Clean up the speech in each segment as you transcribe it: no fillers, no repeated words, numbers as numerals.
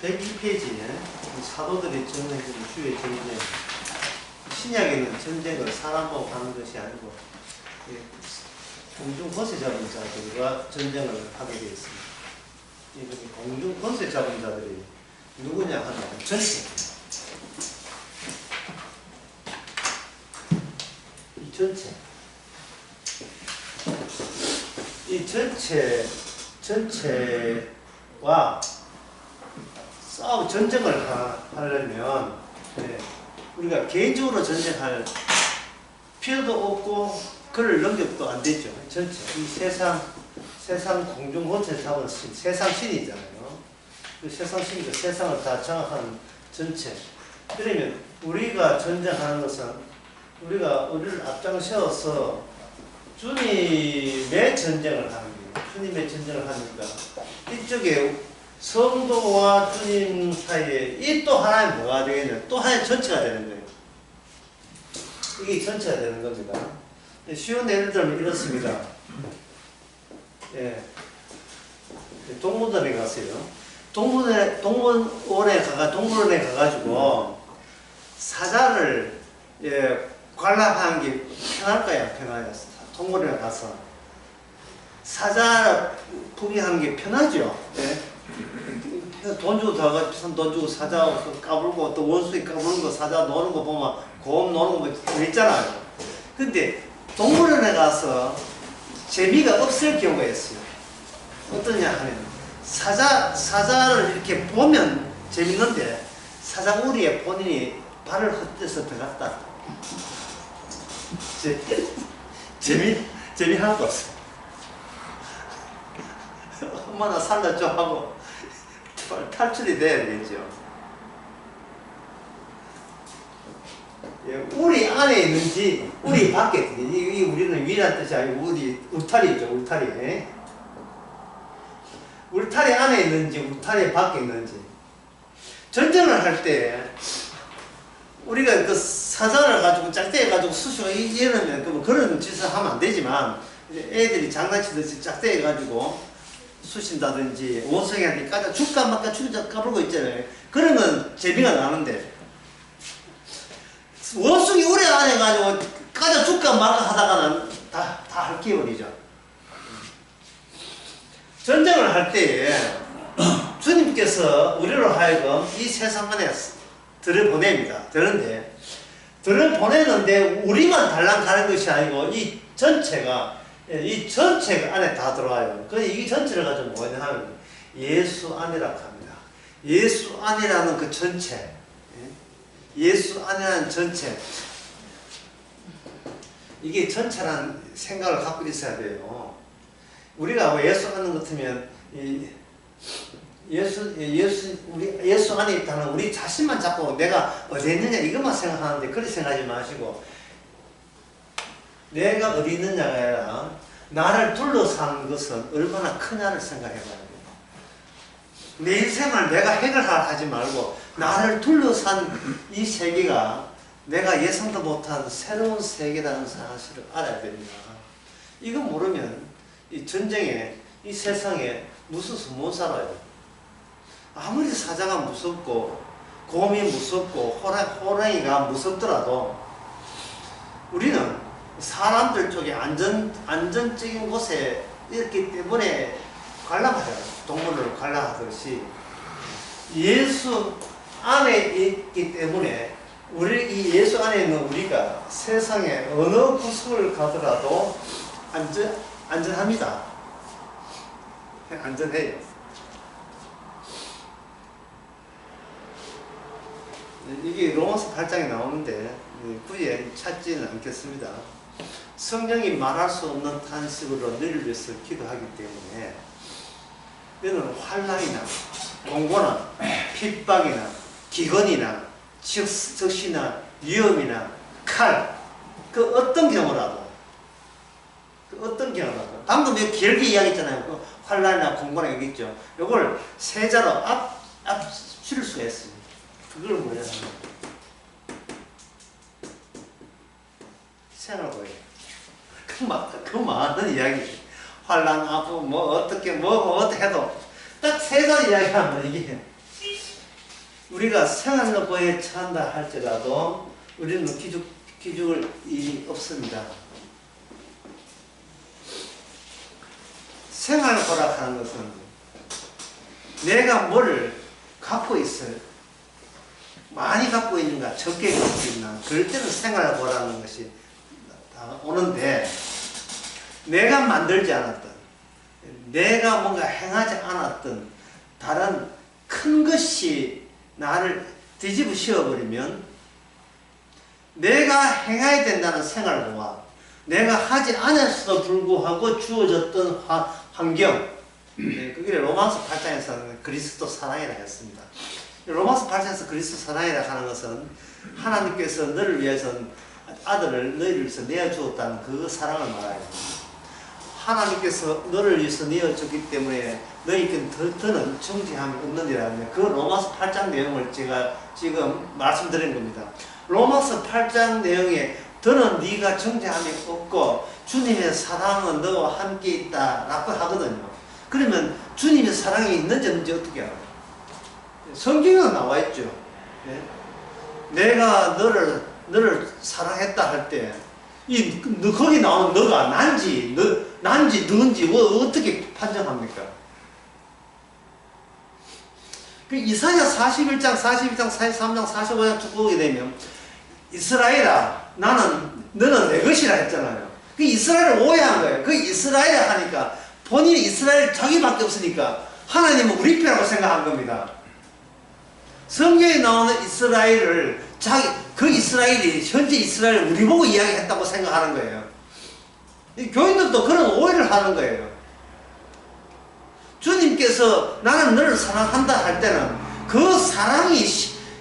102페이지에 사도들이 전쟁해준 주의 전쟁. 신약에는 전쟁을 사람하고 하는 것이 아니고 공중 권세 잡은 자들과 전쟁을 하게 되어 있습니다. 이 공중 권세 잡은 자들이 누구냐 하면 전체. 이 전체. 이 전체와 전쟁을 하려면 우리가 개인적으로 전쟁할 필요도 없고 그럴 능력도 안 되죠. 전체 이 세상 공중 권세 잡은 신, 세상 신이잖아요. 그 세상 신이니까 세상을 다 장악하는 전체. 그러면 우리가 전쟁하는 것은 우리를 앞장서서 주님의 전쟁을 하는 거예요. 주님의 전쟁을 하니까 이쪽에 성도와 주님 사이에 이 또 하나의 뭐가 되겠냐? 또 하나의 전체가 되는 거예요. 이게 전체가 되는 겁니다. 쉬운 예를 들면 이렇습니다. 예. 동물원에 갔어요. 동물원에 가가지고 사자를 관람하는 게 편할까요? 편할까요? 동물원에 가서 사자 구경하는 게 편하죠. 예. 돈 주고 들어가 비싼 돈 주고 사자 까불고 또 원숭이 까부는 거 사자 노는 거 보면 곰 노는 거 있잖아요. 근데 동물원에 가서 재미가 없을 경우가 있어요. 어떠냐 하면 사자를 이렇게 보면 재밌는데 사자 우리에 본인이 발을 헛돼서 들어갔다. 재미 하나도 없어. 엄마나 살려줘 하고 탈출이 돼야 되겠죠. 우리 안에 있는지 우리 밖에 있는지 이 우리는 위란 뜻이 아니고 울타리죠. 울타리 안에 있는지 울타리 밖에 있는지. 전쟁을 할 때 우리가 그 사자를 가지고 짝대기 가지고 쑤시고 이러면 그런 짓을 하면 안 되지만 애들이 장난치듯이 짝대기 가지고 쑤신다든지 원숭이한테 까자 죽까 말까 죽자 까불고 있잖아요. 그런 건 재미가 나는데 원숭이 우리 안에 가지고 까자 죽까 말까 하다가는 다 핥혀버리죠. 전쟁을 할 때에 주님께서 우리로 하여금 이 세상 안에 들여보냅니다. 그런데 들여보내는데 우리만 달랑 가는 것이 아니고 이 전체가 안에 다 들어와요. 그래서 이 전체를 가지고 뭐냐 하면 예수 안이라고 합니다. 예수 안이라는 그 전체. 예수 안이라는 전체. 이게 전체라는 생각을 갖고 있어야 돼요. 우리가 예수 안은 같으면 예수 안에 있다는 우리 자신만 잡고 내가 어디 있느냐 이것만 생각하는데 그렇게 생각하지 마시고 내가 어디 있느냐가 아니라 나를 둘러싼 것은 얼마나 크냐를 생각해 봐야 돼요. 내 인생을 내가 해결하지 말고 나를 둘러싼 이 세계가 내가 예상도 못한 새로운 세계라는 사실을 알아야 됩니다. 이거 모르면 이 전쟁에 이 세상에 무서워서 못 살아요. 아무리 사자가 무섭고 곰이 무섭고 호랑이가 무섭더라도 우리는 사람들 쪽에 안전적인 곳에 있기 때문에 관람하잖아요. 동물을 관람하듯이 예수 안에 있기 때문에 이 예수 안에 있는 우리가 세상에 어느 구석을 가더라도 안전합니다. 안전해요. 이게 로마서 8장에 나오는데 굳이 찾지는 않겠습니다. 성령이 말할 수 없는 탄식으로 너희를 위해서 기도하기 때문에 너는 환난이나 공고나 핍박이나 기근이나 적시나 위험이나 칼 그 어떤 경우라도 방금 여기 길게 이야기했잖아요. 그 환난이나 공고나 여기 있죠. 이걸 세자로 앞줄 수가 있어요. 그걸 뭐냐 하면 생각해봐요. 그 많은 이야기 환난 아프 뭐 어떻게 해도 딱 세 가지 이야기하면 이게 우리가 생활노고에 처한다 할지라도 우리는 기죽을 일이 없습니다. 생활고라 하는 것은 내가 뭘 갖고 있어요. 많이 갖고 있는가 적게 갖고 있나 그럴 때는 생활고라는 것이 오는데 내가 만들지 않았던 내가 뭔가 행하지 않았던 다른 큰 것이 나를 뒤집어 씌워버리면 내가 행해야 된다는 생활과 내가 하지 않았어도 불구하고 주어졌던 환경 그게 로마서 8장에서는 그리스도 사랑이라 했습니다. 로마서 8장에서 그리스도 사랑이라 하는 것은 하나님께서 너를 위해서 아들을 너희를 위해서 내어주었다는 그 사랑을 말해요. 하나님께서 너를 위해서 내어줬기 때문에 너희에게 더는 정죄함이 없느니라. 그 로마서 8장 내용을 제가 지금 말씀드린 겁니다. 로마서 8장 내용에 더는 네가 정죄함이 없고 주님의 사랑은 너와 함께 있다 라고 하거든요. 그러면 주님의 사랑이 있는지 없는지 어떻게 알아요? 성경에 나와 있죠. 네? 내가 너를 사랑했다 할 때 거기 나오는 너가 난지 누군지 어떻게 판정합니까? 그 이사야 41장, 43장, 45장 쭉 보게 되면 이스라엘아 너는 내 것이라 했잖아요. 그 이스라엘을 오해한 거예요. 그 이스라엘 하니까 본인이 이스라엘 자기밖에 없으니까 하나님은 우리 편이라고 생각한 겁니다. 성경에 나오는 이스라엘을 그 이스라엘이 현재 이스라엘을 우리 보고 이야기했다고 생각하는 거예요. 교인들도 그런 오해를 하는 거예요. 주님께서 나는 너를 사랑한다 할 때는 그 사랑이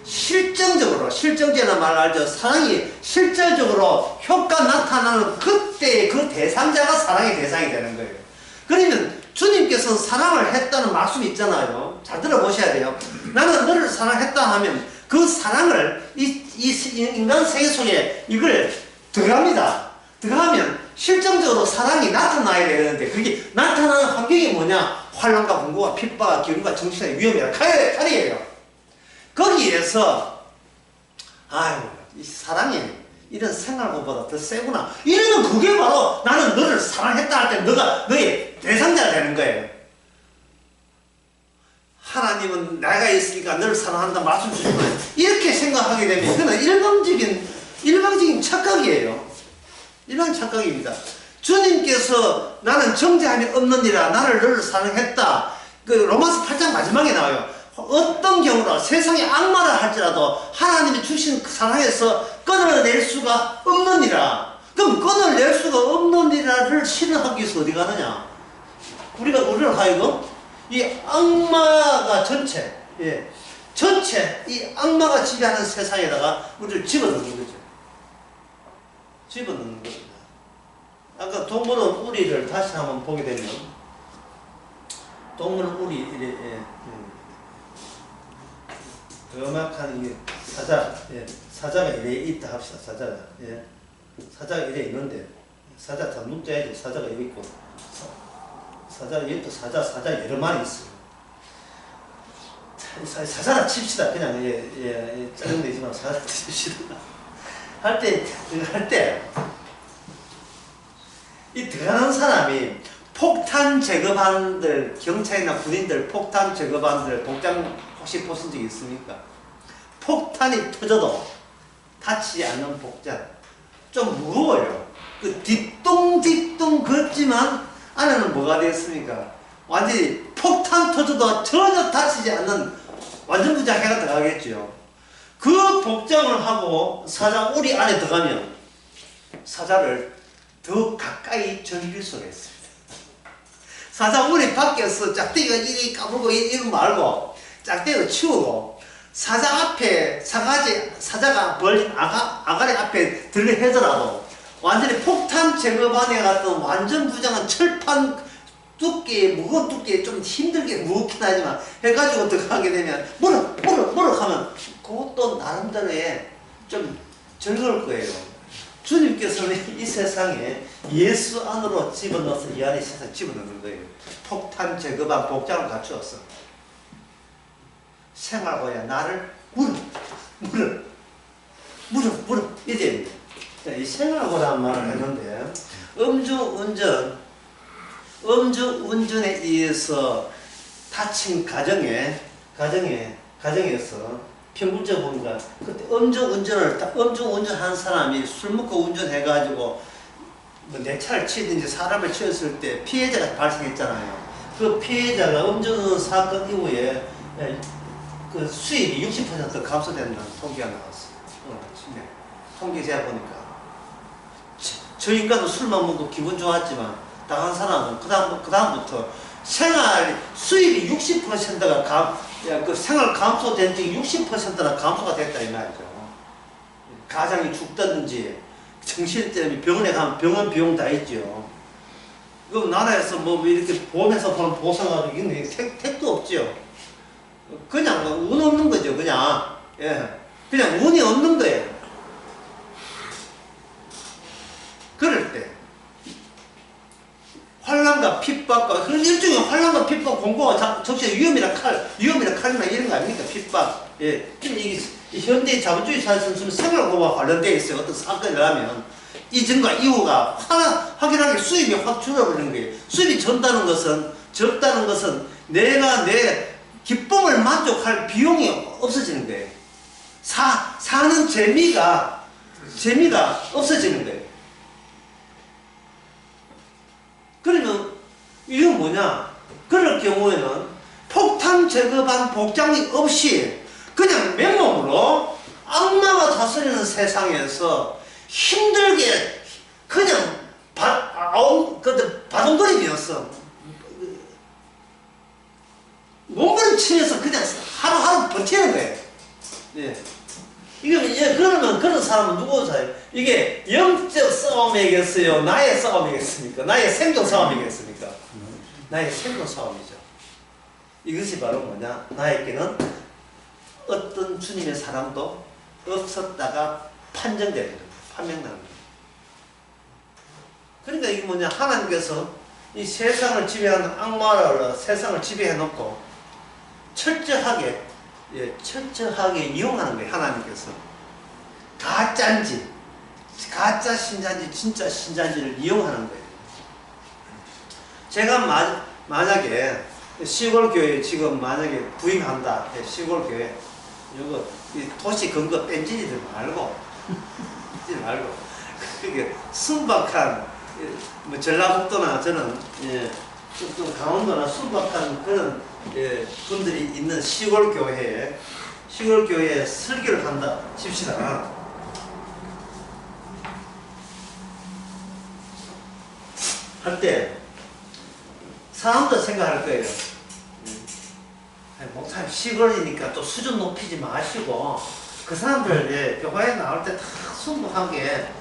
실정적이라는 말 알죠? 사랑이 실질적으로 효과 나타나는 그때 그 대상자가 사랑의 대상이 되는 거예요. 그러면 주님께서 사랑을 했다는 말씀이 있잖아요. 잘 들어보셔야 돼요. 나는 너를 사랑했다 하면 그 사랑을 이 인간 세계 속에 이걸 들어갑니다. 들어가면 실정적으로 사랑이 나타나야 되는데 그게 나타나는 환경이 뭐냐? 환난과 공고와 핍박과 기근과 정신의 위험이라 칼이에요. 거기에서 이 사랑이 이런 생각보다 더 세구나. 이러면 그게 바로 나는 너를 사랑했다 할 때 너가 너의 대상자가 되는 거예요. 하나님은 내가 있으니까 너를 사랑한다 말씀 주시면 이렇게 생각하게 되면 그건 일방적인 착각이에요. 일반 착각입니다. 주님께서 나는 정죄함이 없느니라 너를 사랑했다. 그 로마서 8장 마지막에 나와요. 어떤 경우라 세상에 악마라 할지라도 하나님이 주신 사랑에서 끊어낼 수가 없느니라. 그럼 끊어낼 수가 없느니라를 실현하기 위해서 어디 가느냐? 우리를 하여금 이 악마가 전체 이 악마가 지배하는 세상에다가 우리를 집어넣는 거죠. 집어넣는 겁니다. 아까 동물은 우리를 다시 한번 보게 되면 동물은 우리 음악한 이게 사자가 이래 있다 합시다. 사자가 이래 있는데 사자 다 문자에도 사자가 이래 있고 여기도 사자 여러 마리 있어요. 사자라 칩시다. 그냥 짜증내지만 사자 칩시다. 할 때 이 들어가는 사람이 폭탄 제거반들 경찰이나 군인들 폭탄 제거반들 복장 혹시 보신 적 있습니까? 폭탄이 터져도 다치지 않는 복장 좀 무거워요. 그 뒤뚱뒤뚱 걷지만 안에는 뭐가 되었습니까? 완전히 폭탄 터져도 전혀 다치지 않는 완전 부장해가 들어가겠죠. 그 복장을 하고 사자 우리 안에 들어가면 사자를 더 가까이 즐길 수가 있습니다. 사자 우리 밖에서 짝대기가 이리 까불고 이리 말고 짝대기를 치우고 사자 앞에 사자가 벌린 아가리 앞에 들려해더라도 완전히 폭탄 제거반에 갔던 완전 부장한 철판 무거운 두께 좀 힘들게 무겁긴 하지만 해가지고 들어가게 되면 뭐라 하면 그것도 나름대로의 좀 즐거울 거예요. 주님께서는 이 세상에 예수 안으로 집어넣어서 이 안에 세상 집어넣는 거예요. 폭탄 제거반 복장을 갖추어서 생활고야 나를 물어 이제 이 생활고라는 말을 했는데 음주운전에 의해서 다친 가정에서 평균적으로 보니까 그때 음주운전하는 사람이 술 먹고 운전해가지고 뭐 내 차를 치든지 사람을 치었을 때 피해자가 발생했잖아요. 그 피해자가 음주운전 사건 이후에 그 수입이 60% 감소된다는 통계가 나왔어요. 통계 제가 보니까 저 인간도 술만 먹고 기분 좋았지만 당한 사람은 그다음부터 생활 수입이 60%가 그 생활 감소된 적이 60%나 감소가 됐다 이 말이죠. 가장이 죽다든지 정신 때문에 병원에 가면 병원 비용 다 있죠. 그 나라에서 뭐 이렇게 보험에서 보는 보상 가지고 이게 택도 없죠. 그냥 운 없는 거죠. 그냥 그냥 운이 없는 거예요. 그럴 때 환란과 핍박과 그런 일종의 환란과 핍박 공고가 적시에 위험이나 칼이나 이런 거 아닙니까? 핍박. 이게 현대 자본주의 사회에서는 생활고와 관련되어 있어요. 어떤 사건을 하면 이전과 이후가 확연하게 수입이 확 줄어버리는 거예요. 수입이 적다는 것은 내가 내 기쁨을 만족할 비용이 없어지는 거예요. 사는 재미가 없어지는 거예요. 그러면 이건 뭐냐? 그럴 경우에는 폭탄 제거반 복장이 없이 그냥 맨몸으로 악마가 다스리는 세상에서 힘들게 그냥 바둥거림이었어. 몸부림치면서 그냥 하루하루 버티는 거예요. 그러면 그런 사람은 누구 사요? 이게 영적 싸움이겠어요? 나의 싸움이겠습니까? 나의 생존 싸움이겠습니까? 나의 생존 싸움이죠. 이것이 바로 뭐냐? 나에게는 어떤 주님의 사랑도 없었다가 판명나는 거예요. 그러니까 이게 뭐냐? 하나님께서 이 세상을 지배하는 악마를 세상을 지배해 놓고 철저하게 이용하는 거예요. 하나님께서 가짜 신자인지 진짜 신자인지를 이용하는 거예요. 제가 만약에 시골 교회 지금 만약에 부임한다. 시골 교회 이거 도시 근거 뺀지들 말고 그게 순박한 뭐 전라북도나 저는 좀 강원도나 순박한 그런 분들이 있는 시골 교회에 설교를 한다 칩시다. 할 때 사람도 생각할 거예요. 목사님 시골이니까 또 수준 높이지 마시고 그 사람들 교회에 나올 때 다 순박하게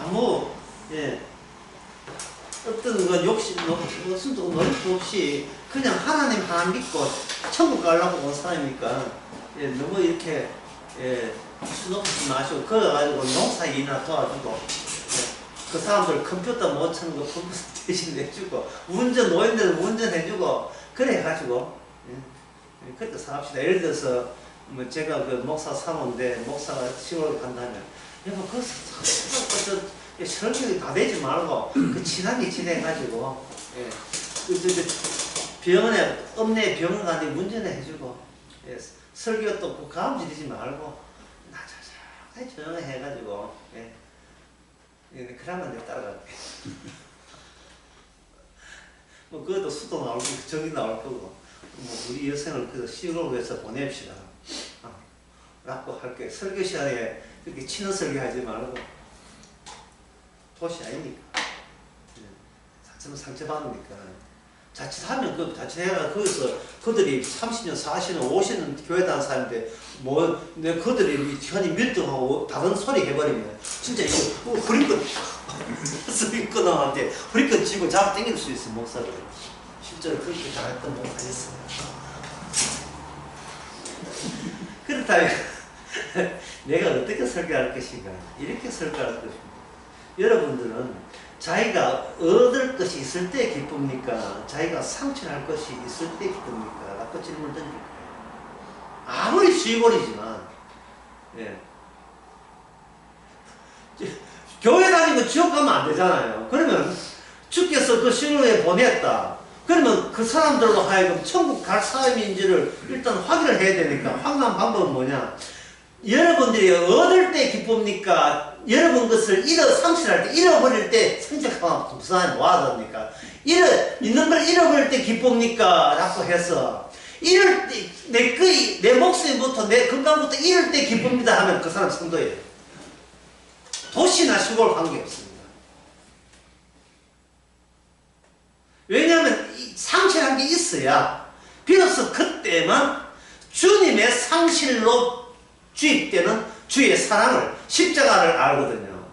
아무 어떤 그 욕심 무슨 노력 없이 그냥 하나님 하나 믿고 천국 가려고 온 사람이니까 너무 이렇게 수준 높이지 마시고 걸어가지고 농사 일이나 도와주고 그 사람들 컴퓨터 못 찾는 거 컴퓨터 대신 내주고 노인들 운전해주고 그래 가지고 그렇게 사합시다. 예를 들어서 뭐 제가 그 목사 사모인데 목사가 시골에 간다면 여보 그 설교가 다 되지 말고 그 친하게 지내가지고 병원에 읍내 병원 가니 운전해 해주고 설교 또 그 가음 지르지 말고 나자자 조용히 해가지고 그러면 내가 따라갈게. 뭐 그것도 수도 나올 거고 정이 나올 거고 뭐 우리 여생을 그 시골로 해서 보냅시다. 라고 할게. 설교 시간에 그렇게 치는 설교하지 말고 도시 아니니까 상처받으니까 자칫하면 자칫해가 거기서 그들이 30년 40년 50년 교회 다닌 사람인데 그들이 현이 밀등하고 다른 소리 해버리면 진짜 이거 허리끈 끊어한테 허리끈 쥐고 잡아 당길 수 있어. 목사를 실제로 그렇게 잘했던 목사 있어요. 그렇다면 내가 어떻게 설교할 것인가? 이렇게 설교할 것입니다. 여러분들은 자기가 얻을 것이 있을 때 기쁩니까? 자기가 상처할 것이 있을 때 기쁩니까? 라고 질문 던질 거예요. 아무리 시골이지만, 예. 교회 다니고 지옥 가면 안 되잖아요. 그러면 주께서 그 신호에 보냈다. 그러면 그 사람들로 하여금 천국 갈 사람인지를 일단 확인을 해야 되니까 확인한 방법은 뭐냐? 여러분들이 얻을 때 기쁩니까? 여러분 것을 상실할 때, 잃어버릴 때 성적하면 무슨 말이 뭐하답니까? 있는 걸 잃어버릴 때 기쁩니까? 라고 해서 잃을 때, 내 목숨부터 내 건강부터 잃을 때 기쁩니다 하면 그 사람 성도예요. 도시나 시골 관계없습니다. 왜냐하면 상실한 게 있어야 비로소 그때만 주님의 상실로 주입되는 주의 사랑을, 십자가를 알거든요.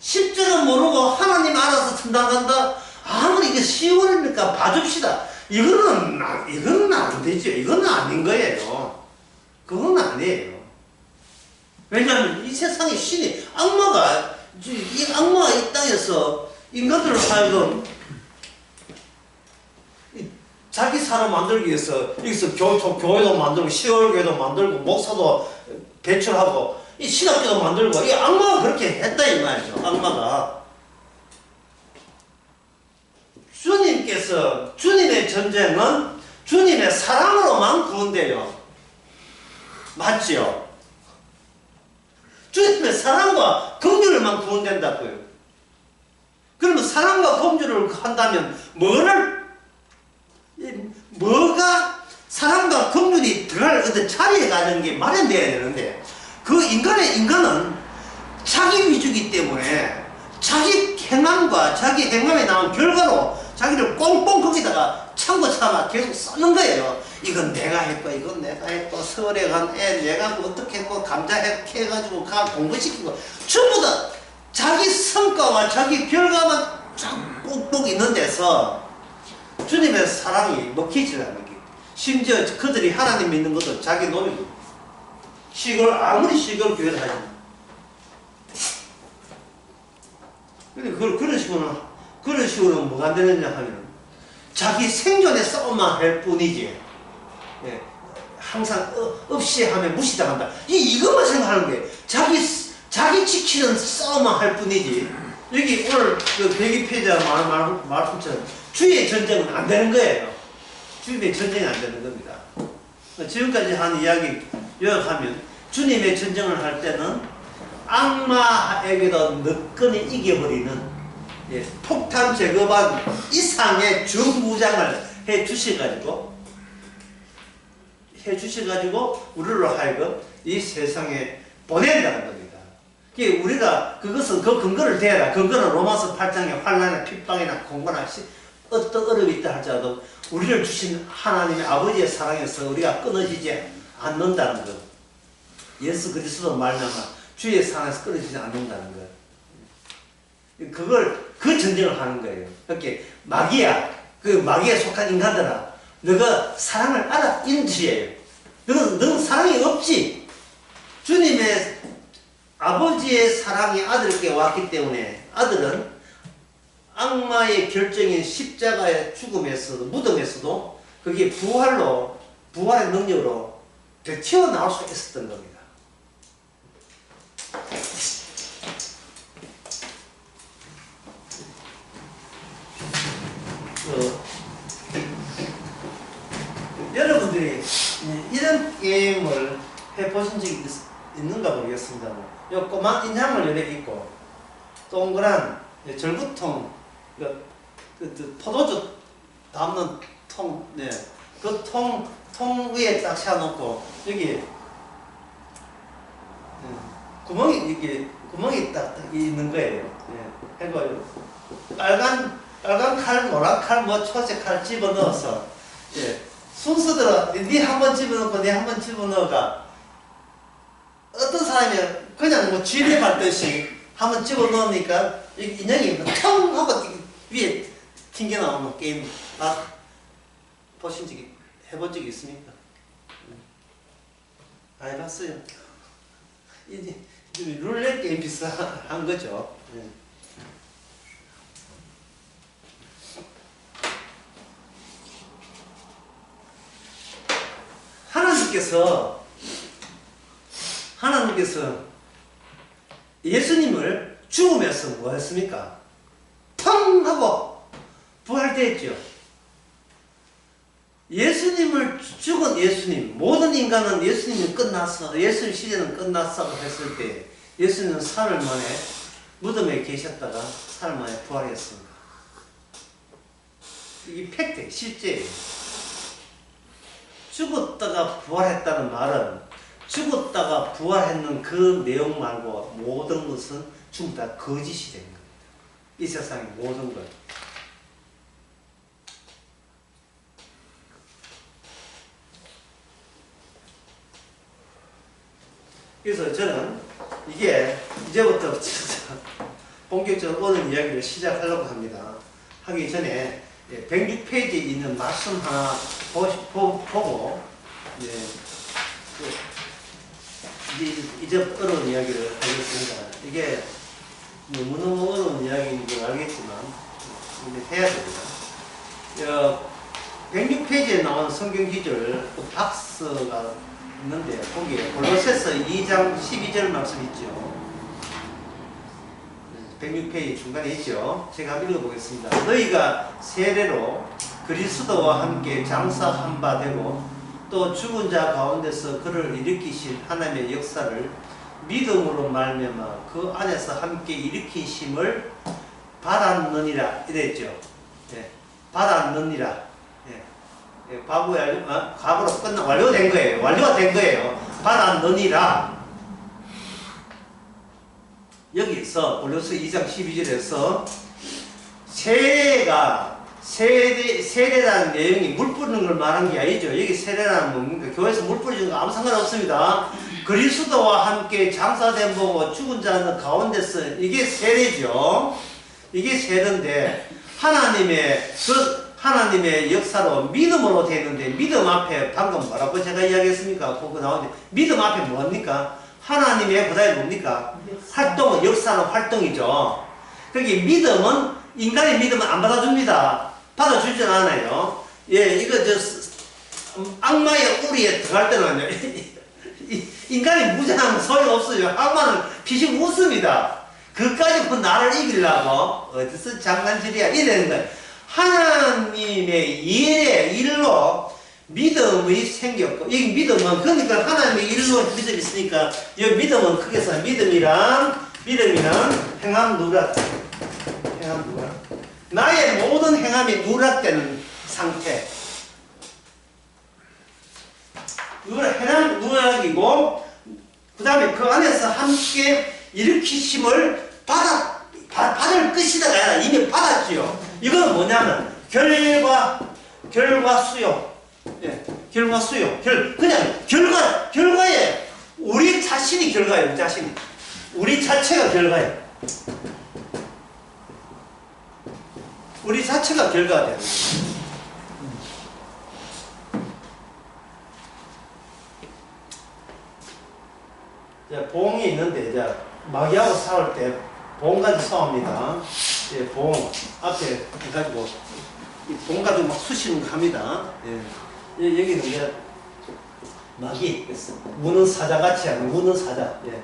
십자가 모르고 하나님 알아서 천당간다? 아무리 이게 시골이니까 봐줍시다. 이거는 안 되죠. 이거는 아닌 거예요. 그건 아니에요. 왜냐하면 이 세상에 신이, 악마가 이 땅에서 인간들을 하여금 자기 사람 만들기 위해서 여기서 교회도 만들고 시골교회도 만들고 목사도 배출하고 이 신학교도 만들고 이 악마가 그렇게 했다 이 말이죠. 악마가. 주님께서 주님의 전쟁은 주님의 사랑으로만 구원돼요. 맞지요? 주님의 사랑과 긍휼을만 구원된다고요. 그러면 사랑과 긍휼을 한다면 뭐가 사랑과 긍휼이 들어갈 어떤 자리에 가는 게 마련돼야 되는데 그 인간은 자기 위주이기 때문에 자기 행함과 자기 행함에 나온 결과로 자기를 꽁꽁 거기다가 참고 참아 계속 써는 거예요. 이건 내가 했고 이건 내가 했고 서울에 간 애 내가 어떻게 했고 감자 해가지고 공부시키고 전부 다 자기 성과와 자기 결과만 쫙 꾹꾹 있는 데서 주님의 사랑이 먹히지 않는 게 심지어 그들이 하나님 믿는 것도 자기 노력이고 아무리 시골 교회를 하지 근데 그런 식으로는 뭐가 안 되느냐 하면 자기 생존의 싸움만 할 뿐이지 예, 항상 없이 하면 무시당한다 이것만 생각하는 거예요. 자기 지키는 싸움만 할 뿐이지 여기 오늘 그 배기패자 말씀처럼 주의 전쟁은 안 되는 거예요. 주님의 전쟁이 안 되는 겁니다. 지금까지 한 이야기 요약하면 주님의 전쟁을 할 때는 악마에게도 늦건이 이겨버리는 폭탄 제거반 이상의 중무장을 해주셔가지고 우리로 하여금 이 세상에 보낸다는 겁니다. 우리가 그것은 그 근거를 대라. 근거는 로마서 8장의 환난이나 핍박이나 공고나 어떤 어려움이 있다 할지라도 우리를 주신 하나님의 아버지의 사랑에서 우리가 끊어지지 않는다는 것. 예수 그리스도 말미암아 주의 사랑에서 끊어지지 않는다는 것. 그 전쟁을 하는 거예요. 그렇게 마귀에 속한 인간들아, 너가 사랑을 알아 인지해요. 너는 사랑이 없지. 주님의 아버지의 사랑이 아들에게 왔기 때문에 아들은 악마의 결정인 십자가의 죽음에서도 무덤에서도 그게 부활의 능력으로 튀어나올 수 있었던 겁니다. 여러분들이 이런 게임을 해보신 적이 있는가 모르겠습니다. 요 꼬만 인형을 이렇게 있고 동그란 절구통 포도주 담는 통, 그 통 위에 딱 세워놓고 여기 구멍이 딱 있는 거예요. 해봐요. 빨간 칼, 노란 칼, 초색 칼 집어넣어서 순서대로 니 한 번 집어넣고 니 한 번 집어넣어가 어떤 사람이 그냥 쥐를 밟듯이 한 번 집어넣으니까 인형이 텅 하고 위에 튕겨나오는 게임 해본 적이 있습니까? 안 해봤어요. 룰렛 게임 비슷한 거죠. 하나님께서 하나님께서 예수님을 죽으면서 뭐 했습니까? 펑! 하고 부활됐죠. 예수님을 죽은 예수님, 모든 인간은 예수님이 끝났어, 예수님 시대는 끝났어 했을 때 예수님은 사흘 만에 무덤에 계셨다가 사흘 만에 부활했습니다. 이게 팩트, 실제예요. 죽었다가 부활했다는 말은 죽었다가 부활했는 그 내용 말고 모든 것은 전부 다 거짓이 된 겁니다. 이 세상의 모든 것. 그래서 저는 이게 이제부터 본격적으로 오늘 이야기를 시작하려고 합니다. 하기 전에 106페이지에 있는 말씀 하나 보고 이제 어려운 이야기를 하겠습니다. 이게 너무너무 어려운 이야기인 줄 알겠지만 이제 해야 됩니다. 106페이지에 나온 성경 기절 박스가 있는데 거기에 골로새서 2장 12절 말씀 있죠. 106페이지 중간에 있죠. 제가 한번 읽어보겠습니다. 너희가 세례로 그리스도와 함께 장사한 바 되고 또 죽은 자 가운데서 그를 일으키신 하나님의 역사를 믿음으로 말미암아 그 안에서 함께 일으키심을 받았느니라 이랬죠. 예, 받았느니라. 예, 과거로 완료된 거예요. 완료가 된 거예요. 받았느니라. 여기서 골로새 2장 12절에서 세례라는 내용이 물 뿌리는 걸 말한 게 아니죠. 여기 세례라는 뭡니까? 교회에서 물 뿌리는 거 아무 상관없습니다. 그리스도와 함께 장사된 보고 죽은 자는 가운데서 이게 세례죠. 이게 세례인데 하나님의 역사로 믿음으로 되는데 믿음 앞에 방금 뭐라고 제가 이야기했습니까? 그거 나오는데 믿음 앞에 뭡니까? 하나님의 보다에 뭡니까? 활동은 역사는 활동이죠. 그러니까 믿음은 인간의 믿음은 안 받아줍니다. 받아주진 않아요. 예, 이거 악마의 우리에 들어갈 때는요. 인간이 무장하면 소용없어요. 악마는 피식 웃습니다. 그까지 나를 이기려고 어디서 장난질이야 이러는 거예요. 하나님의 일로 믿음이 생겼고 이 믿음은 그러니까 하나님의 일로 믿음이 있으니까 이 믿음은 크게서 믿음이란 행함 누락 나의 모든 행함이 누락되는 상태. 행함 누락이고 그 다음에 그 안에서 함께 일으키심을 받을 것이다가 아니라 이미 받았지요. 이건 뭐냐면 결과 수요. 예, 결과 수요. 그냥 결과에 우리 자신이 결과예요. 우리 자체가 결과예요. 우리 자체가 결과가 돼요. 봉이 있는데 이제 마귀하고 싸울 때 봉까지 싸웁니다. 예, 봉 앞에 해가지고 이 봉 가지고 막 쑤시는 거 합니다. 예. 여기는 이제 마귀 무는 사자 같이 하는 무는 사자. 예.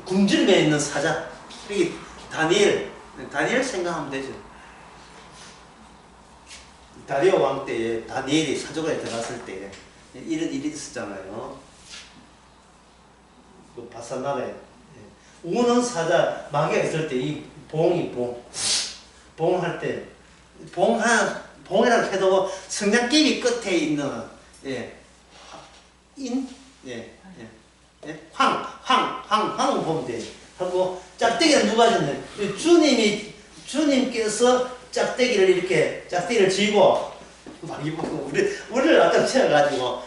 굶주림에 있는 사자. 여기 다니엘 생각하면 되죠. 다리오 왕 때에 다니엘이 사조관에 들어갔을 때 이런 일이 있었잖아요. 그 바산나라에 우는 사자 마귀가 있을 때 이 봉할 때 봉이라고 해도 성냥개비 끝에 있는 황을 보면 돼. 하고 짝대기는 누가 졌네. 주님께서 짝대기를 쥐고 마귀 보고 우리를 아까 채워가지고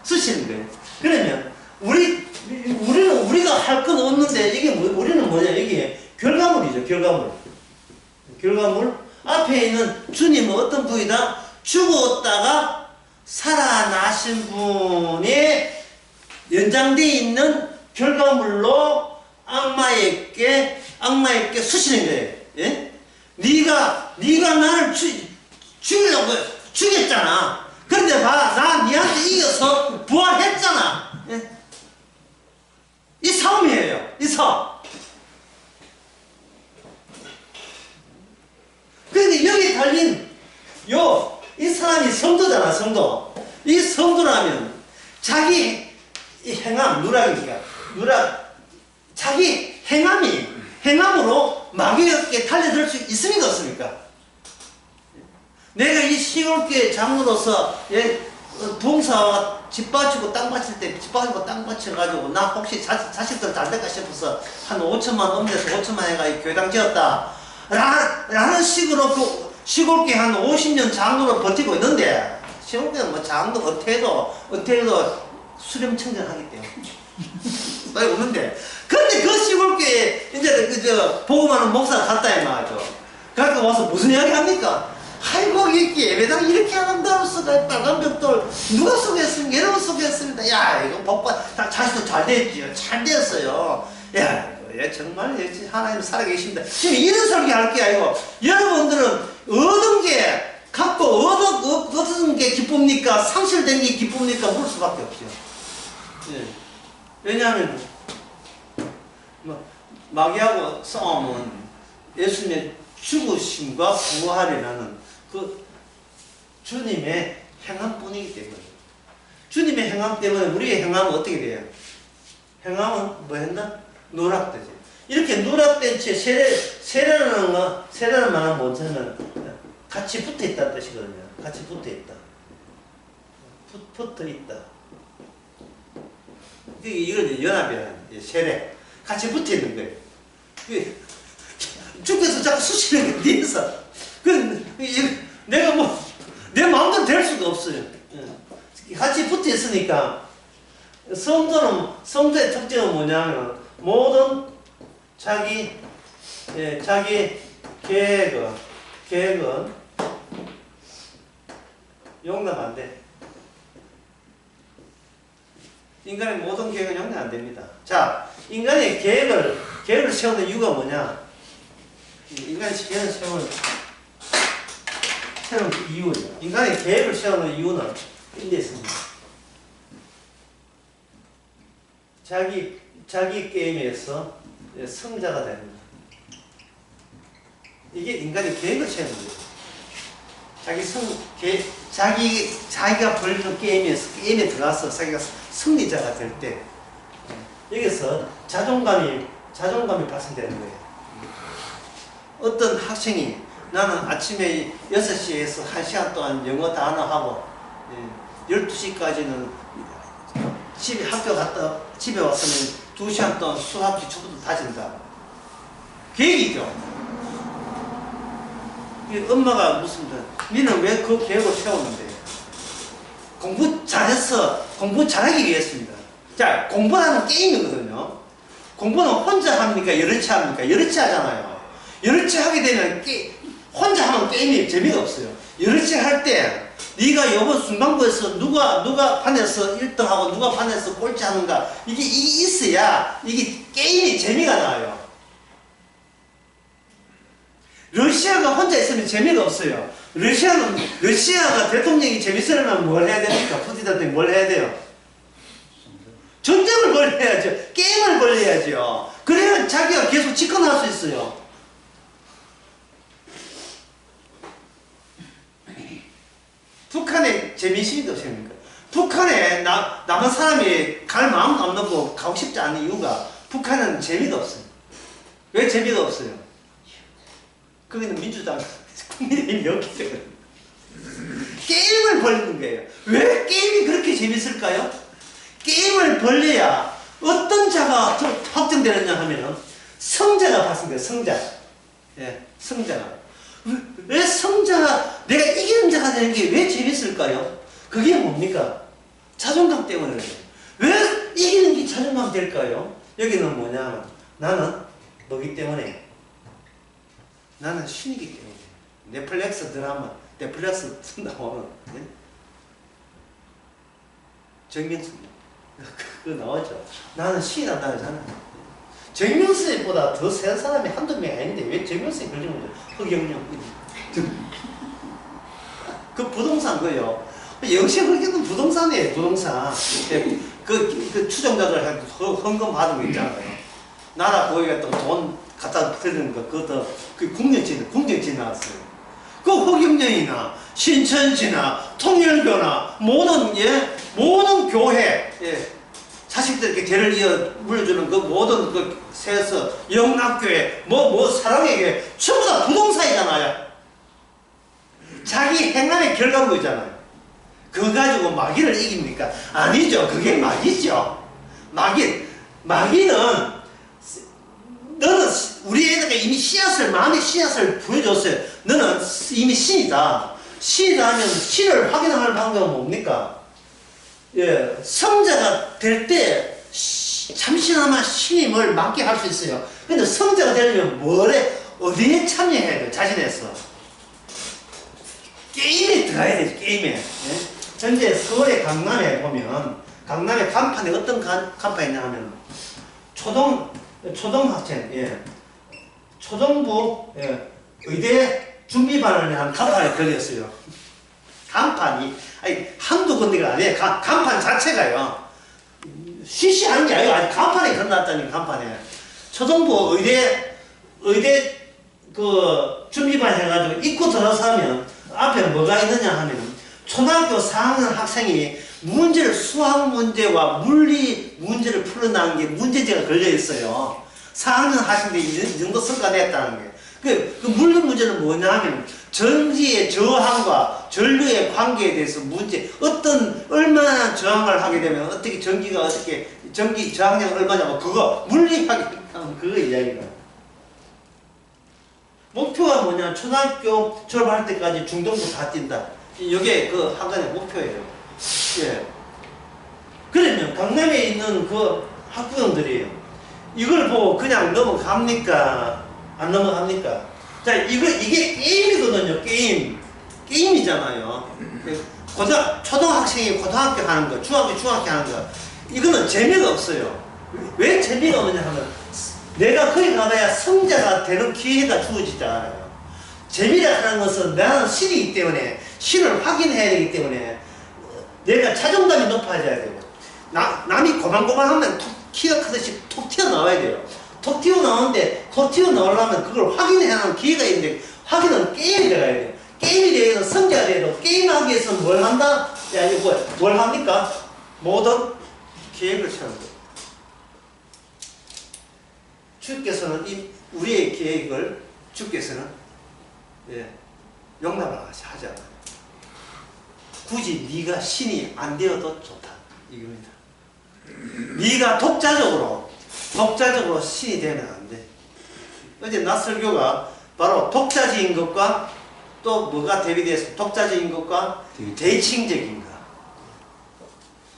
쓰시는 거예요. 그러면 우리가 할 건 없는데 이게 우리는 뭐냐? 이게 결과물이죠. 결과물 앞에 있는 주님은 어떤 분이다? 죽었다가 살아나신 분의 연장되어 있는 결과물로 악마에게 쑤시는 거예요. 예? 네가 나를 죽이려고 죽였잖아. 그런데 봐, 나 니한테 이겨서 부활했잖아. 예? 살린 이 사람이 성도잖아, 성도. 이 성도라면 자기 이 행함, 자기 행함으로 마귀에게 달려들 수 있습니까, 없습니까? 내가 이 시골교회 장로로서 부흥사와 집 바치고 땅 바칠 때 집 바치고 땅 바쳐가지고 나 혹시 자식들 잘 될까 싶어서 한 5천만 넘겨서 5천만 해가 교회당 지었다 라는 식으로 그 시골교회 한 50년 장로로 버티고 있는데 시골교회는 뭐 장로 어떻게 해도 수렴청정하기 때문에 많이 오는데 근데 그 시골교회에 이제 복음하는 목사가 갔다 이 말이죠. 그러니까 와서 무슨 이야기 합니까? 아이고 이렇게 예배당 이렇게 한다고 써가 빨간 벽돌 누가 쏘겠습니까? 여러분 쏘겠습니다. 야 이거 복받 자식도 잘 됐지요. 잘 됐어요. 야 정말 하나님 살아계십니다. 지금 이런 설교 할 게 아니고 여러분들은 얻은 게 갖고 얻은 게 기쁩니까? 상실된 게 기쁩니까? 물 수밖에 없죠. 예. 왜냐하면 마귀하고 싸움은 예수님의 죽으심과 부활이라는 그 주님의 행함뿐이기 때문에 주님의 행함 때문에 우리의 행함은 어떻게 돼요? 행함은 뭐 했나? 누락되지. 이렇게 누락된 채 세례라는 말은 뭔지는 같이 붙어 있다는 뜻이거든요. 같이 붙어 있다. 붙어 있다. 이건 연합이야. 세례. 같이 붙어 있는 거예요. 주께서 자꾸 수시는 게 뒤에서. 내가 내 마음대로 될 수가 없어요. 같이 붙어 있으니까, 성도의 특징은 뭐냐면, 모든 자기 계획은 용납 안 돼. 인간의 모든 계획은 용납 안 됩니다. 자, 인간의 계획을 세우는 이유가 뭐냐? 인간의 계획을 세우는 이유죠. 인간의 계획을 세우는 이유는 인데 있습니다. 자기 게임에서 승자가 됩니다. 이게 인간의 계획을 세우는 거예요. 자기가 벌리는 게임에 들어가서 자기가 승리자가 될 때, 여기서 자존감이 발생되는 거예요. 어떤 학생이 나는 아침에 6시에서 1시간 동안 영어 단어하고 12시까지는 학교 갔다 집에 왔으면 2시간 동안 수학 기초부터 다진다. 계획이죠. 엄마가 니는 왜 그 계획을 세웠는데? 공부 잘하기 위해서입니다. 자, 공부하는 게임이거든요. 공부는 혼자 합니까? 여럿이 합니까? 여럿이 하잖아요. 여럿이 하게 되면 혼자 하면 게임이 재미가 없어요. 여럿이 할 때 네가 이번 순방부에서 누가 반에서 1등하고 누가 반에서 꼴찌 하는가 이게 있어야 이게 게임이 재미가 나요. 러시아가 혼자 있으면 재미가 없어요. 러시아가 대통령이 재밌으려면 뭘 해야 됩니까? 푸틴 대통령이 뭘 해야 돼요? 전쟁을 벌여야죠. 게임을 벌여야죠. 그래야 자기가 계속 집권할 수 있어요. 북한에 재미있습니까? 없습니까? 북한에 남한 사람이 갈 마음도 안 넣고 가고 싶지 않은 이유가 북한은 재미가 없어요. 왜 재미가 없어요? 거기는 민주당 국민의힘이 없기 때문에 게임을 벌리는 거예요. 왜 게임이 그렇게 재밌을까요? 게임을 벌려야 어떤 자가 확정되느냐 하면 성자가 발생돼요. 성자. 예, 성자가. 왜 성자가 내가 이기는 자가 되는 게 왜 재밌을까요? 그게 뭡니까? 자존감 때문에 그래요. 왜 이기는 게 자존감 될까요? 여기는 뭐냐? 나는 뭐기 때문에? 나는 신이기 때문에. 넷플릭스 드라마, 넷플릭스 나오는 정명수 그거 나오죠. 나는 신이란다 하잖아요. 정명수보다 더 센 사람이 한두 명이 아닌데 왜 정명수에 걸리는 거죠? 허경영. 그 부동산 거요. 영시 그렇게는 부동산이에요. 부동산. 그 추종자들 헌금 받은 거 있잖아요. 나라 거기가 또 돈 갖다 드리는 거 그것도 그 국정지 나왔어요. 그 허경영이나 신천지나 통일교나 모든 교회, 자식들에게 대를 이어 물려주는 그 모든 그 세서 영락교회, 사랑의 교회 전부 다 부동산이잖아요. 자기 행함의 결과물이잖아요. 그거 가지고 마귀를 이깁니까? 아니죠. 그게 마귀죠. 마귀는 너는 우리 애들에게 이미 마음의 씨앗을 보여줬어요. 너는 이미 신이다. 신이다 하면 신을 확인할 방법은 뭡니까? 성자가 될 때 잠시나마 신임을 맡게 할 수 있어요. 근데 성자가 되려면 어디에 참여해야 돼요? 자신에서. 게임에 들어가야 되죠. 게임에. 현재 서울의 강남에 보면, 강남의 간판에 어떤 간판이 있냐 하면 초등학생, 초등부 의대 준비반을 한 간판에 걸렸어요. 간판이 한두 군데가 아니에요. 간판 자체가요. 시시한 게 아니고 아직 간판에 걸어놨다니. 간판에 초등부 의대 그 준비반 해가지고 입구 들어서 하면 앞에 뭐가 있느냐 하면 초등학교 4학년 학생이 수학 문제와 물리 문제를 풀어나가는 게 문제제가 걸려 있어요. 4학년 학생들이 이 정도 성과 냈다는 게. 그 물리 문제는 뭐냐 하면 전기의 저항과 전류의 관계에 대해서 얼마나 저항을 하게 되면 어떻게 전기 저항량이 얼마냐고 그거 물리학이 그거 이야기가. 목표가 뭐냐? 초등학교 졸업할 때까지 중등부 다 뛴다. 이게 그 학원의 목표예요. 그러면 강남에 있는 그 학부형들이 이걸 보고 그냥 넘어갑니까? 안 넘어갑니까? 자, 이게 게임이거든요. 게임이잖아요. 초등학생이 고등학교 하는 거, 중학교 하는 거. 이거는 재미가 없어요. 왜 재미가 없느냐 하면 내가 거기 가봐야 성자가 되는 기회가 주어지지 않아요. 재미라 하는 것은 나는 신이기 때문에 신을 확인해야 되기 때문에 내가 자존감이 높아져야 되고 남이 고만고만하면 키가 크듯이 톡 튀어나와야 돼요. 톡 튀어나오는데 톡 튀어나오려면 그걸 확인해야 하는 기회가 있는데 확인은 게임이 들어가야 돼요. 게임에 대해서 성자가 돼도 게임하기 위해서는 뭘 한다? 야, 이거 뭘 합니까? 모든 계획을 세우는 거예요. 주께서는 우리의 계획을 주께서는 용납을 하지 않아요. 굳이 네가 신이 안 되어도 좋다 이겁니다. 네가 독자적으로 신이 되면 안 돼. 어제 낮 설교가 바로 독자적인 것과 또 뭐가 대비돼서 독자적인 것과 대칭적인 것.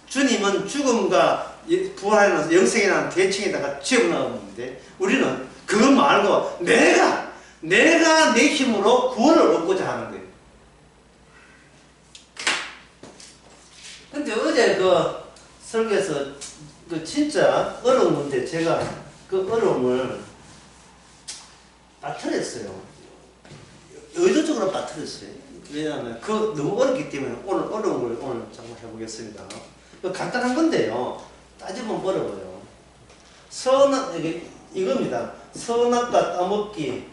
주님은 죽음과 부활하는 영생이라는 대칭에다가 집어넣었는데 우리는 그거 말고 내가 내 힘으로 구원을 얻고자 하는 거예요. 근데 어제 그 설교에서 그 진짜 어려운 건데 제가 그 어려움을 빠뜨렸어요. 의도적으로 빠뜨렸어요. 왜냐하면 그 너무 어렵기 때문에 오늘 어려움을 잠깐 해보겠습니다. 간단한 건데요. 따지면 어려워요. 이겁니다. 선악과 따먹기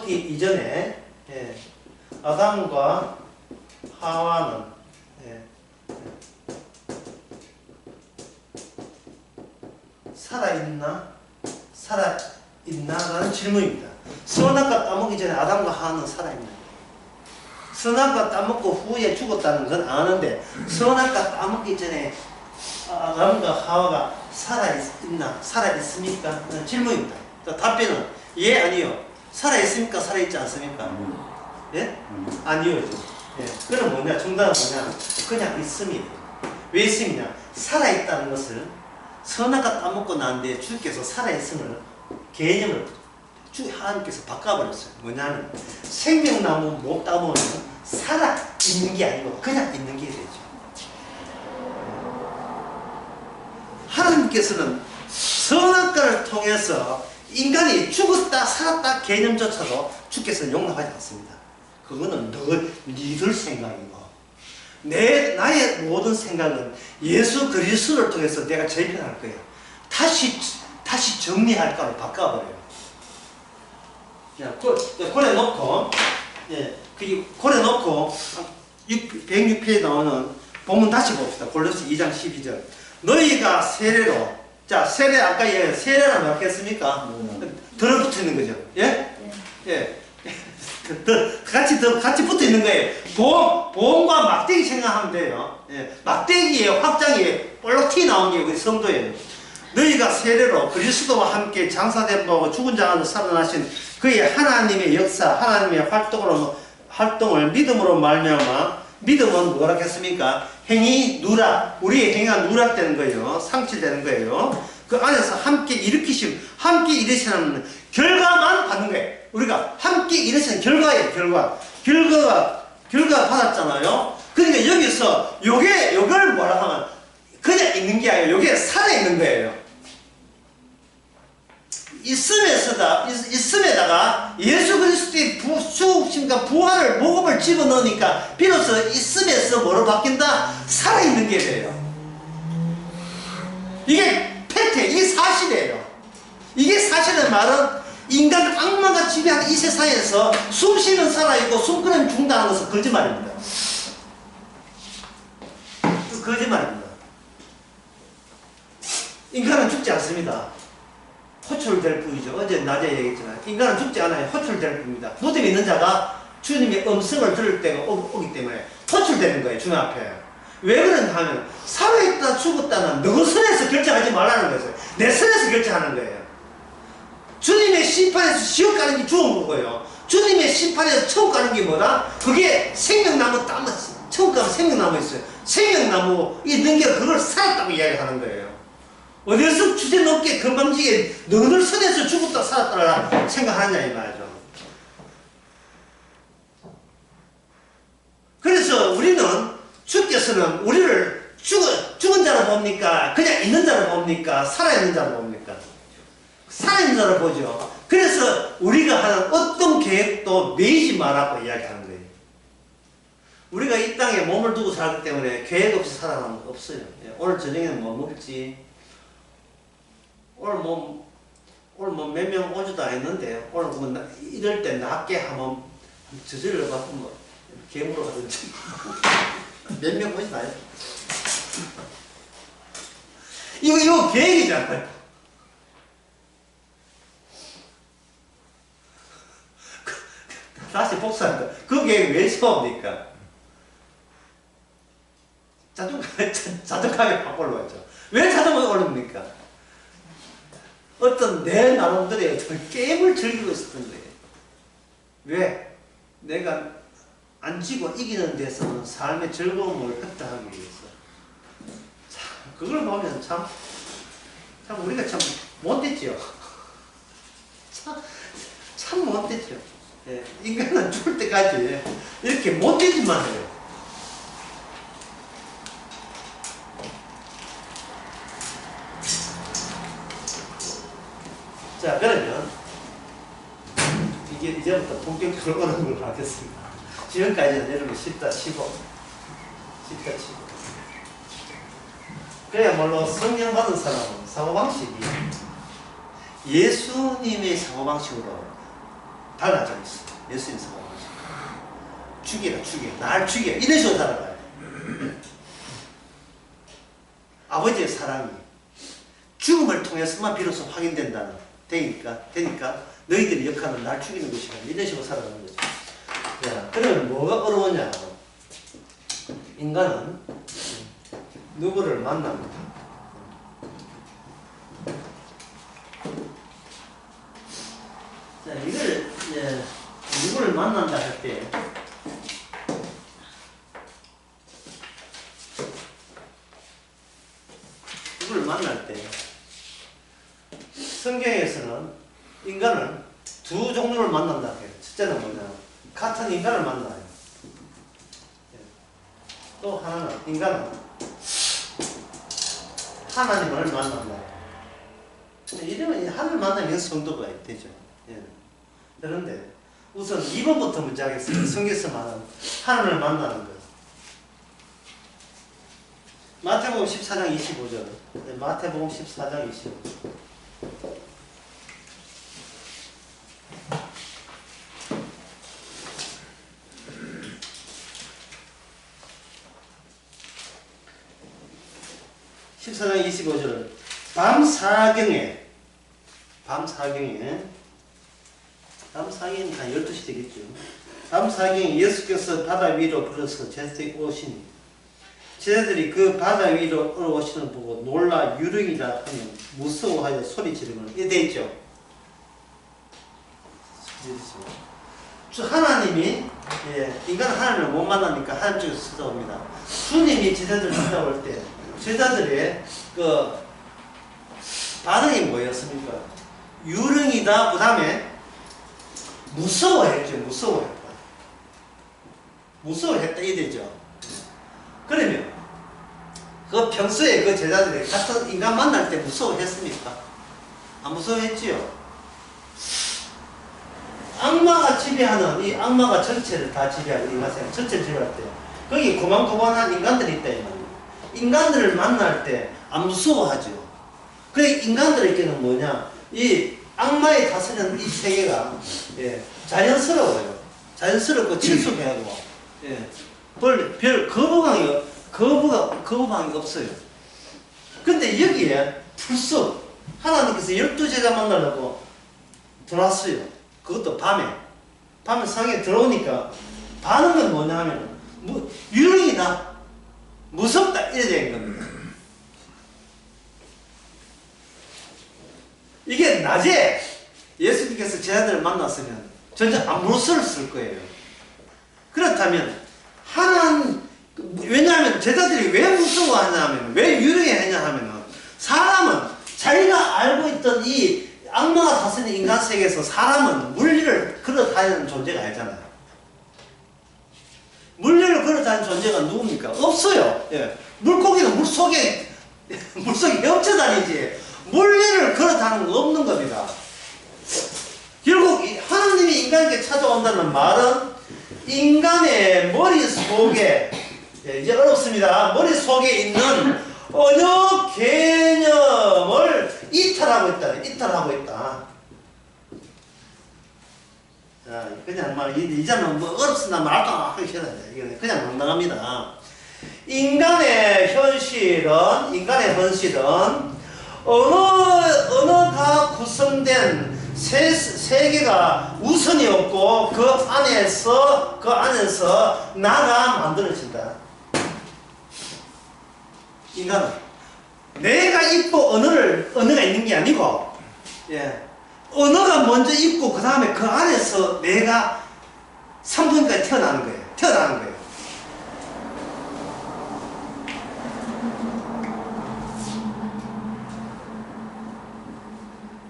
이전에 아담과 하와는 살아있나? 라는 질문입니다. 선악과 따먹기 전에 아담과 하와는 살아있나? 선악과 따먹고 후에 죽었다는 건 아는데 선악과 따먹기 전에 아담과 하와가 살아있습니까? 질문입니다. 답변은 예, 아니요. 살아있습니까? 살아있지 않습니까? 예? 아니요. 예. 그럼 뭐냐? 정답은 뭐냐? 그냥 있습니다. 왜 있습니까? 살아있다는 것을 선악과 따먹고 난 뒤에 주께서 살아있음을 개념을 하나님께서 바꿔버렸어요. 뭐냐면 생명나무 못 따먹으면 살아있는 게 아니고 그냥 있는 게 되죠. 하나님께서는 선악과를 통해서 인간이 죽었다 살았다 개념조차도 주께서는 용납하지 않습니다. 그거는 니들 생각이고 나의 모든 생각은 예수 그리스도를 통해서 내가 재편할 거예요. 다시 정리할 거로 바꿔버려요. 그래 놓고 예, 그 고려놓고 106페이지에 나오는 본문 다시 봅시다. 골로새 2장 12절. 너희가 세례로, 자, 세례, 아까 예, 세례라고 말했습니까? 들어붙어 있는 거죠. 예? 예. 같이 붙어 있는 거예요. 보험과 막대기 생각하면 돼요. 예. 막대기의 확장이 볼록 튀어나온 게 우리 성도예요. 너희가 세례로 그리스도와 함께 장사된 바고 죽은 자 가운데 살아나신 그의 하나님의 역사, 하나님의 활동을 믿음으로 말미암아, 믿음은 뭐라 했습니까? 행이 누락, 우리의 행위가 누락되는 거예요. 상실되는 거예요. 그 안에서 함께 일으키심, 함께 일으키시는 결과만 받는 거예요. 우리가 함께 일으키는 결과예요. 결과 받았잖아요. 그러니까 여기서 요걸 뭐라 하면 그냥 있는 게 아니라 요게 살아있는 거예요. 있음에다가 예수 그리스도의 죽으심과 부활을 복음을 집어넣으니까 비로소 있음에서 뭐로 바뀐다? 살아있는 게 돼요. 이게 팩트, 이게 사실이에요. 이게 사실의 말은 인간 악마가 지배하는 이 세상에서 숨쉬면 살아있고 숨쉬면 죽는다는 것은 거짓말입니다. 거짓말입니다. 인간은 죽지 않습니다. 호출될 뿐이죠. 어제 낮에 얘기했잖아요. 인간은 죽지 않아요. 호출될 뿐입니다. 무덤에 있는 자가 주님의 음성을 들을 때가 오기 때문에 호출되는 거예요. 주님 앞에. 왜 그런가 하면 살아있다 죽었다는 너 선에서 결정하지 말라는 거예요. 내 선에서 결정하는 거예요. 주님의 심판에서 지옥 가는 게 죽은 거고요. 주님의 심판에서 천국 가는 게 뭐다? 그게 생명나무 따면 천국 가면 생명나무 있어요. 생명나무 있는 게 그걸 살았다고 이야기하는 거예요. 어디서 주제넘게 건방지게 너희들 선에서 죽었다 살았다라 생각하느냐 이 말이죠. 그래서 우리는 주께서는 우리를 죽은 자로 봅니까? 그냥 있는 자로 봅니까? 살아있는 자로 봅니까? 살아있는 자로 보죠. 그래서 우리가 하는 어떤 계획도 매이지 말라고 이야기하는 거예요. 우리가 이 땅에 몸을 두고 살기 때문에 계획 없이 살아가는 거 없어요. 오늘 저녁에는 뭐 먹지? 오늘 몇 명 오지도 않았는데, 오늘 뭐 이럴 때 낮게 한번 저질러 갖고 뭐, 괴물로 가든지. 몇 명 오지도 않아요. 이거 계획이잖아요. 다시 복수한다. 그 계획 왜 세웁니까? 자존감이 확 올라왔죠. 왜 자존감이 오릅니까? 어떤 내 나름대로의 어떤 게임을 즐기고 있었던 거예요. 왜? 내가 안 지고 이기는 데서는 삶의 즐거움을 획득하기 위해서. 참, 그걸 보면 참 우리가 참 못됐죠. 참 못됐죠. 예, 인간은 죽을 때까지 이렇게 못되지만 해요. 자, 그러면 이게 이제부터 본격적으로 오는 걸 하겠습니다. 지금까지는 여러분 쉽다 치고 그야말로 성령 받은 사람은 사고방식이 예수님의 사고방식으로 달라져 있어요. 예수님 사고방식. 죽여. 날 죽여. 이런 식으로 살아가요. 아버지의 사랑이 죽음을 통해서만 비로소 되니까 너희들의 역할은 날 죽이는 것이다. 이런 식으로 살아가는 거죠. 자, 그러면 뭐가 어려우냐? 인간은 누구를 만납니다. 자, 이걸 누구를 만난다 할 때 누구를 만날 때 성경에서는 인간은 두 종류를 만난다 해요. 첫째는 뭐냐? 같은 인간을 만나요. 또 하나는 인간은 하나님을 만난다. 이러면 하나님을 만나면 성도가 되죠. 그런데 우선 2번부터 문제 하겠습니다. 성경에서 말하는 하나님을 만나는 것. 마태복음 14장 25절. 마태복음 14장 25절. 14장 25절. 밤 사경에 한 12시 되겠죠. 밤 사경에 예수께서 바다 위로 걸어서 제자들이 오시니 제자들이 그 바다 위로 오시는 걸 보고 놀라 유령이라 하면 무서워하여 소리 지르면 이게 되죠. 하나님이 인간은 하나님을 못 만나니까 하나님 쪽에서 찾아옵니다. 주님이 제자들을 찾아올 때 제자들의 그 반응이 뭐였습니까? 유령이다. 그 다음에 무서워했죠. 무서워했다 이 되죠. 그러면 그 평소에 그 제자들이 같은 인간 만날 때 무서워했습니까? 안 무서워했지요. 악마가 지배하는 이 악마가 전체를 다 지배하는 인간 생활 전체를 지배할 때 거기 고만고만한 인간들이 있다 이 말이에요. 인간들을 만날 때 안 무서워하죠. 그래 인간들에게는 뭐냐 이 악마의 다스리는 이 세계가 자연스러워요. 자연스럽고 친숙해하고 별 거부감이 없어요. 근데 여기에 불쑥 하나님께서 12제자 만나려고 들어왔어요. 그것도 밤에 성에 들어오니까 반응은 뭐냐면 유령이다 무섭다 이래 된 겁니다. 이게 낮에 예수님께서 제자들을 만났으면 전혀 안 무서웠을 거예요. 그렇다면 왜냐하면 제자들이 왜 무서워하냐면 왜 유령했냐 하면은 사람은 자기가 알고 있던 이 악마가 다스리는 인간 세계에서 사람은 물리를 걸어다니는 존재가 아니잖아요. 물리를 걸어다니는 존재가 누굽니까? 없어요. 물고기는 물속에 헤엄쳐 다니지 물리를 걸어다니는 건 없는 겁니다. 결국 하나님이 인간에게 찾아온다는 말은 인간의 머릿속에 이제 어렵습니다. 머릿속에 있는 어느 개념을 이탈하고 있다. 자, 그냥 이제는 뭐 어렵습니다. 말도 안 하기 싫어요. 이게 그냥 당당합니다. 인간의 현실은 어느 다 구성된 세계가 우선이 없고 그 안에서 나가 만들어진다. 인간은 내가 있고 언어가 있는 게 아니고 언어가 먼저 있고 그 다음에 그 안에서 내가 산부인과에 태어나는 거예요.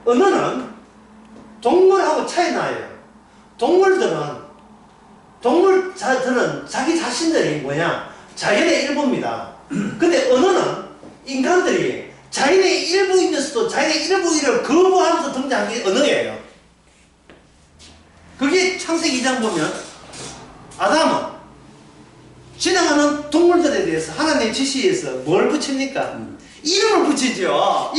언어는 동물하고 차이 나요. 동물들은 자기 자신들이 뭐냐? 자연의 일부입니다. 근데 언어는 인간들이 자연의 일부이면서도 자연의 일부를 거부하면서 등장한 게 언어예요. 그게 창세기 2장 보면 아담은 지나가는 동물들에 대해서 하나님의 지시에서 뭘 붙입니까? 이름을 붙이죠.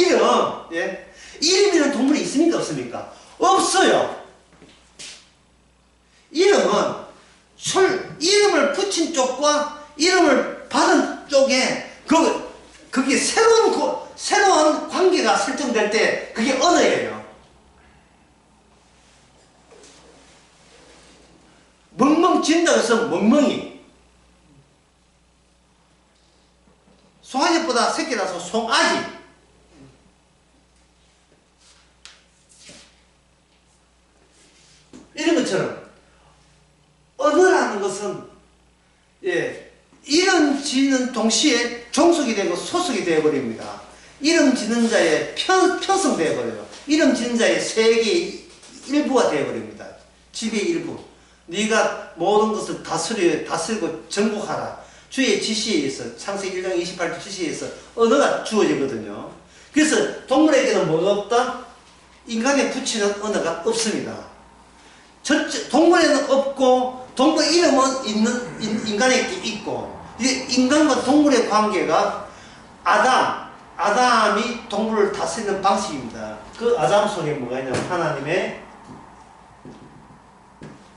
이름이라는 동물이 있습니까? 없습니까? 없어요. 이름을 붙인 쪽과 이름을 받은 쪽에 그게 새로운 관계가 설정될 때 그게 언어예요. 멍멍 진다고 해서 멍멍이. 송아지보다 새끼라서 송아지. 이런 것처럼 언어라는 것은 이름 지는 동시에 종속이 되고 소속이 되어버립니다. 이름 지는 자의 편성되어버려요. 이름 지는 자의 세계의 일부가 되어버립니다. 지배의 일부. 네가 모든 것을 다스리고 정복하라. 주의 지시에 의해서 창세기 1장 28절 지시에 의해서 언어가 주어지거든요. 그래서 동물에게는 뭐가 없다? 인간에 붙이는 언어가 없습니다. 동물에는 없고 동물 이름은 인간에게 있고 인간과 동물의 관계가 아담이 동물을 다스리는 방식입니다. 그 아담 속에 뭐가 있냐면 하나님의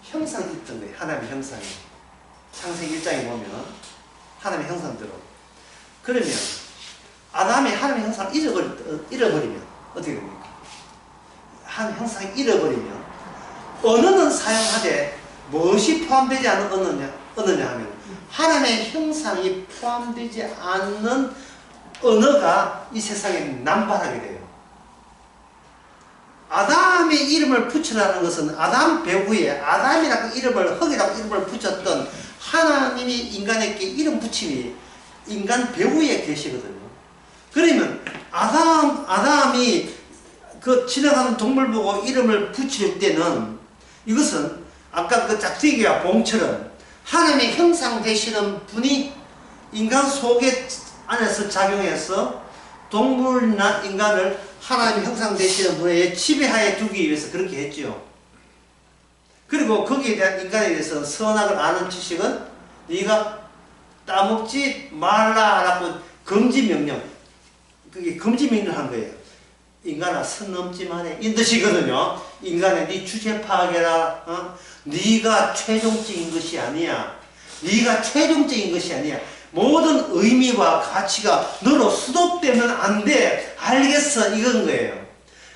형상이 있던 거예요. 하나님의 형상이. 창세기 1장에 보면 하나님의 형상대로. 그러면 아담이 하나님의 형상을 잃어버리면 어떻게 됩니까? 하나님의 형상을 잃어버리면 언어는 사용하되 무엇이 포함되지 않은 언어냐 하면 하나님의 형상이 포함되지 않는 언어가 이 세상에 남발하게 돼요. 아담의 이름을 붙이라는 것은 아담 배후에 아담이라고 이름을 흙이라고 이름을 붙였던 하나님이 인간에게 이름 붙임이 인간 배후에 계시거든요. 그러면 아담이 그 지나가는 동물 보고 이름을 붙일 때는 이것은 아까 그 짝대기와 봉처럼 하나님의 형상 되시는 분이 인간 속에 안에서 작용해서 동물이나 인간을 하나님의 형상 되시는 분의 지배하에 두기 위해서 그렇게 했죠. 그리고 거기에 대한 인간에 대해서 선악을 아는 지식은 네가 따먹지 말라라고 금지 명령, 그게 금지 명령을 한 거예요. 인간아 선 넘지 마라 이 뜻이거든요. 인간의 네 주체 파악해라. 네가 최종적인 것이 아니야. 네가 최종적인 것이 아니야. 모든 의미와 가치가 너로 수독되면 안 돼. 알겠어 이건 거예요.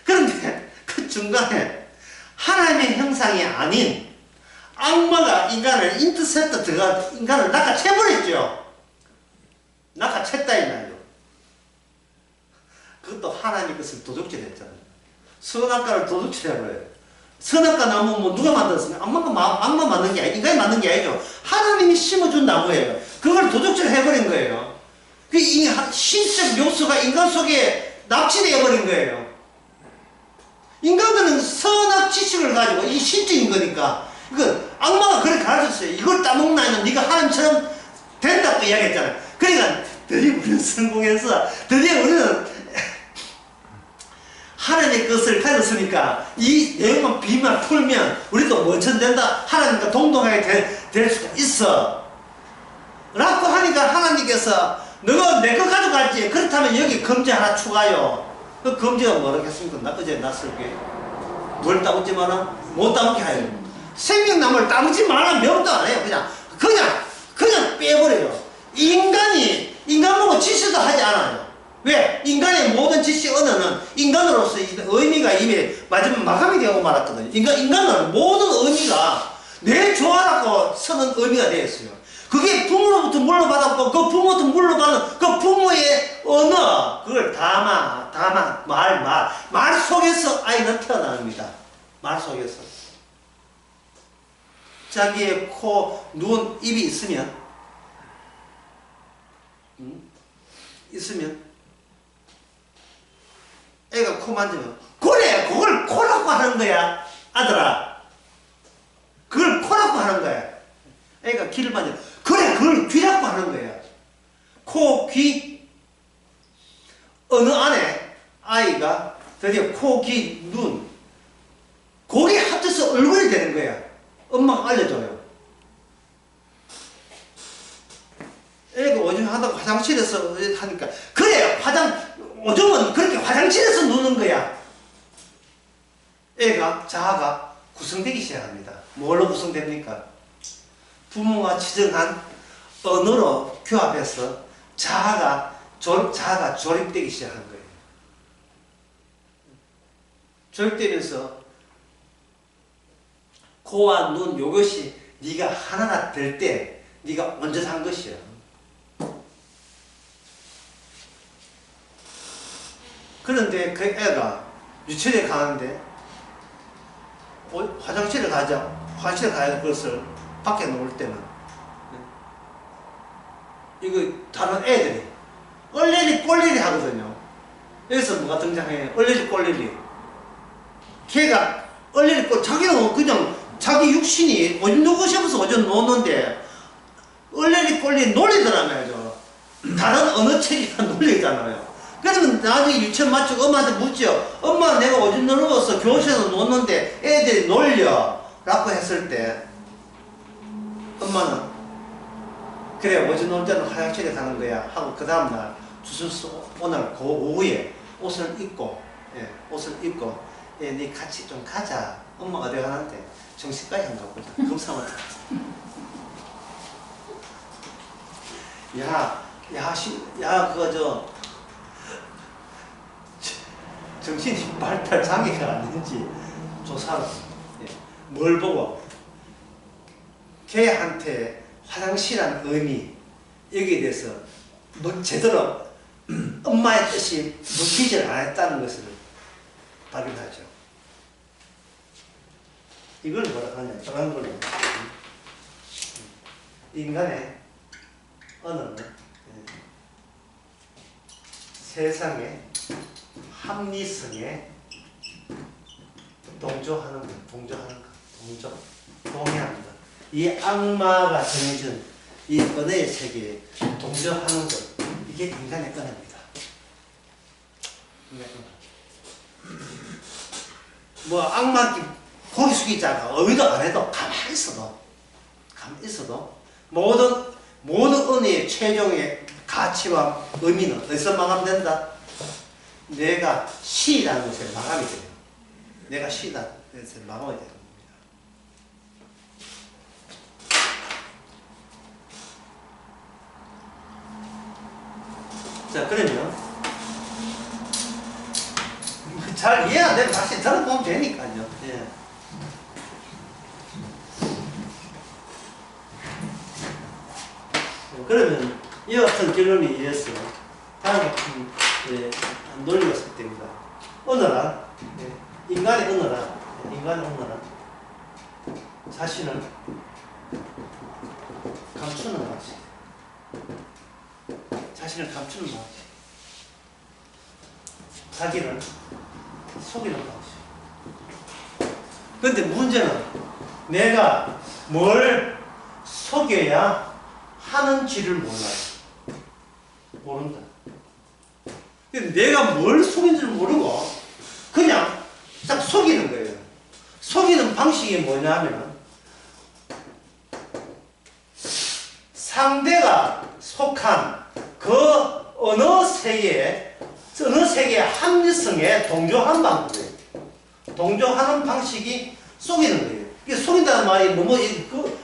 그런데 그 중간에 하나님의 형상이 아닌 악마가 인간을 인터셉트 들어가 인간을 낚아채버렸죠. 낚아챘다 이 말이에요. 그것도 하나님의 것을 도둑질했잖아요. 선악과를 도둑질해버려요. 선악과 나무 뭐 누가 만들었습니까? 악마 만든 게 아니고 인간이 만든 게 아니죠. 하나님이 심어준 나무예요. 그걸 도둑질해버린 거예요. 그 신적 요소가 인간 속에 납치되어버린 거예요. 인간들은 선악 지식을 가지고 이 신적인 거니까 이거 악마가 그렇게 가르쳤어요. 이걸 따먹나 하면 네가 하나님처럼 된다고 이야기했잖아요. 그러니까 드디어 우리는 성공해서 드디어 우리는 하나님의 것을 가졌으니까 이 내용만 비만 풀면 우리도 원천된다. 하나님과 동등하게 될 수가 있어. 라고 하니까 하나님께서 너가 내 것 가져갔지. 그렇다면 여기 금지 하나 추가요. 그 금지가 뭐라겠습니까? 어제 낯설게 뭘 따먹지 마라? 못 따먹게 하요. 생명나무를 따먹지 마라 명도 안 해요. 그냥 빼버려요. 인간 보고 지시도 하지 않아요. 왜? 인간의 모든 지시 언어는 인간으로서 의미가 이미 마지막 마감이 되고 말았거든요. 인간은 모든 의미가 내 좋아라고 쓰는 의미가 되어 있어요. 그게 부모로부터 물려받았고 그 부모부터 물려받은 그 부모의 언어 그걸 말 속에서 아이는 태어납니다. 말 속에서 자기의 코, 눈, 입이 있으면 애가 코 만지면 그래 그걸 코라고 하는 거야 아들아. 그걸 코라고 하는 거야. 애가 귀를 만지면 그래 그걸 귀라고 하는 거야. 코, 귀 어느 안에 아이가 드디어 코, 귀, 눈 거기 합쳐서 얼굴이 되는 거야. 엄마가 알려줘요. 애가 오줌 하다가 화장실에서 하니까 그래 오줌은 그렇게 화장실에서 누는 거야. 자아가 구성되기 시작합니다. 뭘로 구성됩니까? 부모가 지정한 언어로 교합해서 자아가 조립되기 시작한 거예요. 조립되면서 코와 눈 이것이 네가 하나가 될 때 네가 온전한 것이야. 그런데 그 애가 유치원에 가는데 화장실에 가야 할 것을 밖에 놓을 때는 이거 다른 애들이 얼레리 꼴레리 하거든요. 여기서 뭐가 등장해요? 얼레리 꼴레리. 걔가 얼레리 꼴 자기는 그냥 자기 육신이 오줌 누고 싶어서 오줌 놓는데 얼레리 꼴레리 놀리더란 말이죠. 다른 어느 책이나 놀리잖아요. 그러면 나중에 유치원 마치고 엄마한테 묻죠. 엄마 내가 오줌 누워서 교실에서 놓는데 애들이 놀려 라고 했을 때 엄마는 그래 오줌 놓을 때는 화장실에 가는 거야 하고 그 다음날 오늘 그 오후에 옷을 입고 네 같이 좀 가자. 엄마 어디 가는데 정신까지 한가 보자. 금사마다 야 그거 정신이 발달 장애가 안 되는지 조사를 예. 뭘 보고 걔한테 화장실한 의미 여기에 대해서 뭐 제대로 엄마의 뜻이 묻히질 않았다는 것을 발견하죠. 이걸 뭐라 하냐, 저런 걸로 인간의 언어는 세상의 합리성에 동조하는 것, 동의하는 것. 이 악마가 정해준 이 언어의 세계에 동조하는 것, 이게 인간의 언어입니다. 뭐 악마한테 고개 숙이잖아. 의도 안 해도 가만히 있어도 모든 언어의 최종의 가치와 의미는 어디서 마감된다? 내가 시라는 것에 마감이 돼요. 내가 시라는 것에 마감이 되는 겁니다. 자, 그러면 잘 이해 안 되면 다시 들어보면 되니까요. 예. 그러면 이와 같은 결론에 의해서 다음 같은 논리가 설득됩니다. 언어란 인간의 언어란 자신을 감추는 방식, 자기를 속이는 방식. 그런데 문제는 내가 뭘 속여야 하는지를 모른다. 내가 뭘 속인지를 모르고 그냥 딱 속이는 거예요. 속이는 방식이 뭐냐면 상대가 속한 그 어느 세계의 합리성에 동조하는 방법이에요. 동조하는 방식이 속이는 거예요. 이게 속인다는 말이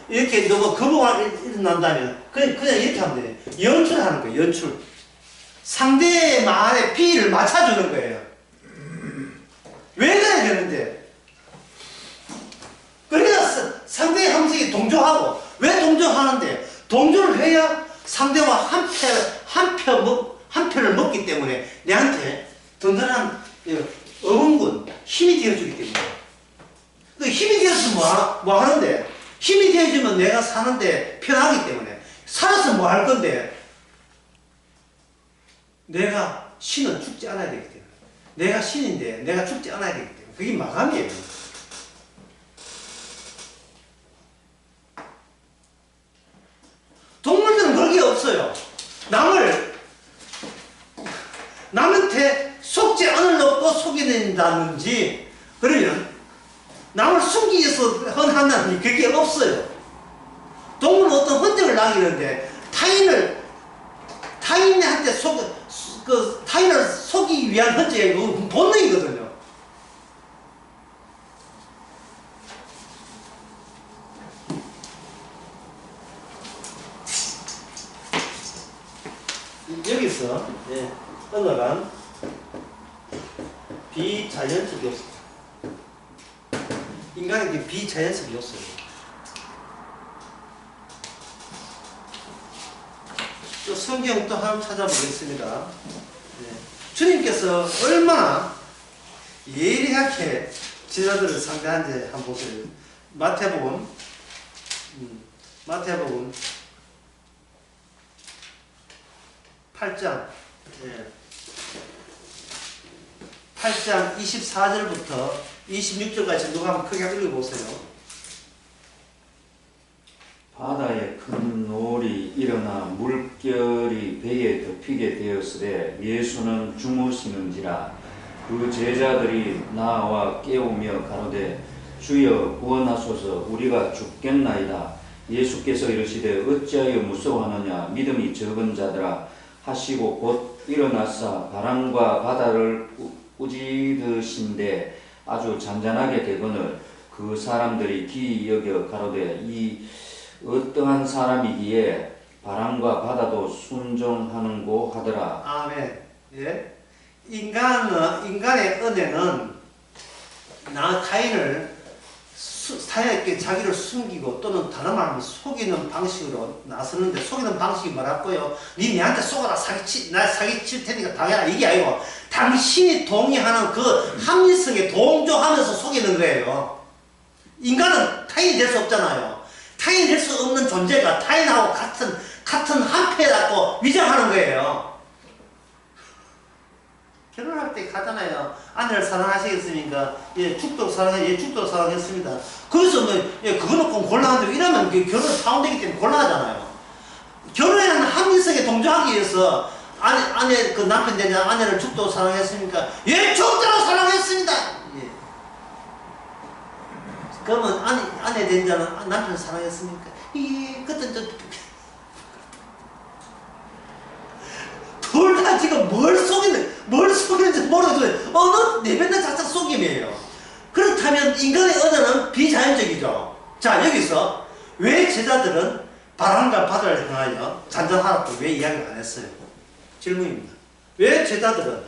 이렇게 거부가 일어난다면 그냥 이렇게 하면 돼요. 연출하는 거예요. 연출. 상대의 말에 비위를 맞춰주는 거예요. 왜 그래야 되는데? 그래서 상대의 함성이 동조하고, 왜 동조하는데? 동조를 해야 상대와 한 표를 먹기 때문에 내한테 든든한 어원군, 힘이 되어주기 때문에. 그 힘이 되어주면 뭐 하는데? 힘이 되어주면 내가 사는데 편하기 때문에. 살아서 뭐 할 건데? 내가 신은 죽지 않아야 되기 때문에. 내가 신인데 내가 죽지 않아야 되기 때문에. 그게 마감이에요. 동물들은 그런 게 없어요. 남한테 속지 않으려고 속여낸다든지, 그러면 남을 숨기기 위해서 헌한다든지 그게 없어요. 동물은 어떤 흔적을 남기는데 타인한테 타인을 속이기 위한 흔적이 본능이거든요. 여기서 언어란 비자연적 요소, 인간에게 비자연적 요소예요. 또 성경 또 하나 찾아보겠습니다. 주님께서 얼마나 예리하게 제자들을 상대하는지 한번 보세요. 마태복음 8장 24절부터 26절까지 누가 한번 크게 읽어보세요. 바다에 큰 노을이 일어나 물결이 배에 덮이게 되었으되 예수는 주무시는지라. 그 제자들이 나와 깨우며 가로되 주여 구원하소서, 우리가 죽겠나이다. 예수께서 이르시되 어찌하여 무서워하느냐, 믿음이 적은 자들아 하시고 곧 일어나사 바람과 바다를 꾸짖으신데 아주 잔잔하게 되거늘 그 사람들이 기이 여겨 가로되 이 어떠한 사람이기에 바람과 바다도 순종하는고 하더라. 아멘. 예. 인간의 은혜는 타인을 타인에게 자기를 숨기고 또는 다른 말하면 속이는 방식으로 나서는데, 속이는 방식이 뭐라고요? 니 내한테 속아라, 나 사기칠 테니까 당해라, 이게 아니고 당신이 동의하는 그 합리성에 동조하면서 속이는 거예요. 인간은 타인이 될 수 없잖아요. 타인이 될 수 없는 존재가 타인하고 같은 한패라고 위장하는 거예요. 결혼할 때 가잖아요. 아내를 사랑하시겠습니까? 예, 죽도록 사랑해. 예, 죽도록 사랑했습니다. 거기서 뭐, 예, 그거 놓고 곤란한데, 이러면 결혼 파혼되기 때문에 곤란하잖아요. 결혼에는 합리성에 동조하기 위해서, 아내, 그 남편 되냐, 아내를 죽도록 사랑했습니까? 예, 죽도록 사랑했습니다! 예. 그러면 아내 된 자는 남편을 사랑했습니까? 예, 그때 둘 다 지금 뭘 속이는지 모르겠어요. 어느 내뱉는 자체 속임이에요. 그렇다면 인간의 언어는 비자연적이죠. 자, 여기서 왜 제자들은 바람과 바다를 향하여 잔잔하라고 왜 이야기를 안 했어요? 질문입니다. 왜 제자들은,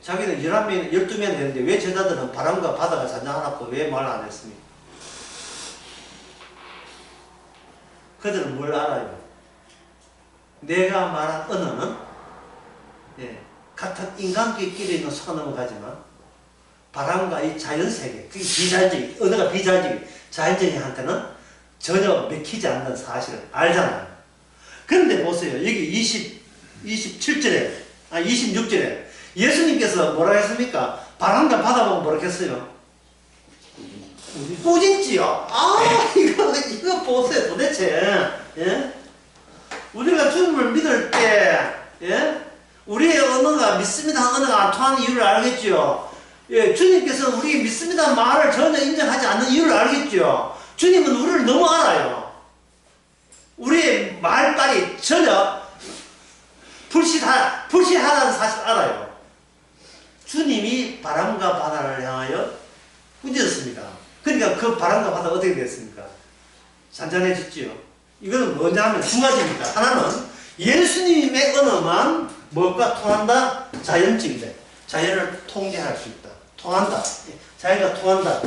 자기는 11명, 12명 되는데 왜 제자들은 바람과 바다가 잔잔하라고 왜 말 안 했습니까? 그들은 뭘 알아요? 내가 말한 언어는, 예, 같은 인간끼리 있는 속아 넘어가지만 바람과 이 자연세계, 그게 비자연적인, 언어가 비자연적인, 자연적인 한테는 전혀 맥히지 않는 사실을 알잖아요. 그런데 보세요. 여기 27절에, 26절에 예수님께서 뭐라 했습니까? 바람과 바다 보고 뭐라 했어요? 꾸짖지요. 이거 보세요. 도대체, 예? 우리가 주님을 믿을 때, 예? 우리의 언어가 믿습니다 언어가 안 통하는 이유를 알겠죠. 예, 주님께서는 우리 믿습니다 말을 전혀 인정하지 않는 이유를 알겠죠. 주님은 우리를 너무 알아요. 우리의 말빨이 전혀 불신하다는 사실을 알아요. 주님이 바람과 바다를 향하여 꾸짖었습니다. 그러니까 그 바람과 바다가 어떻게 됐습니까? 잔잔해졌지요. 이거는 뭐냐 하면 두 가지입니다. 하나는 예수님의 언어만 뭐가 통한다? 자연적이다. 자연을 통제할 수 있다. 통한다. 자연과 통한다.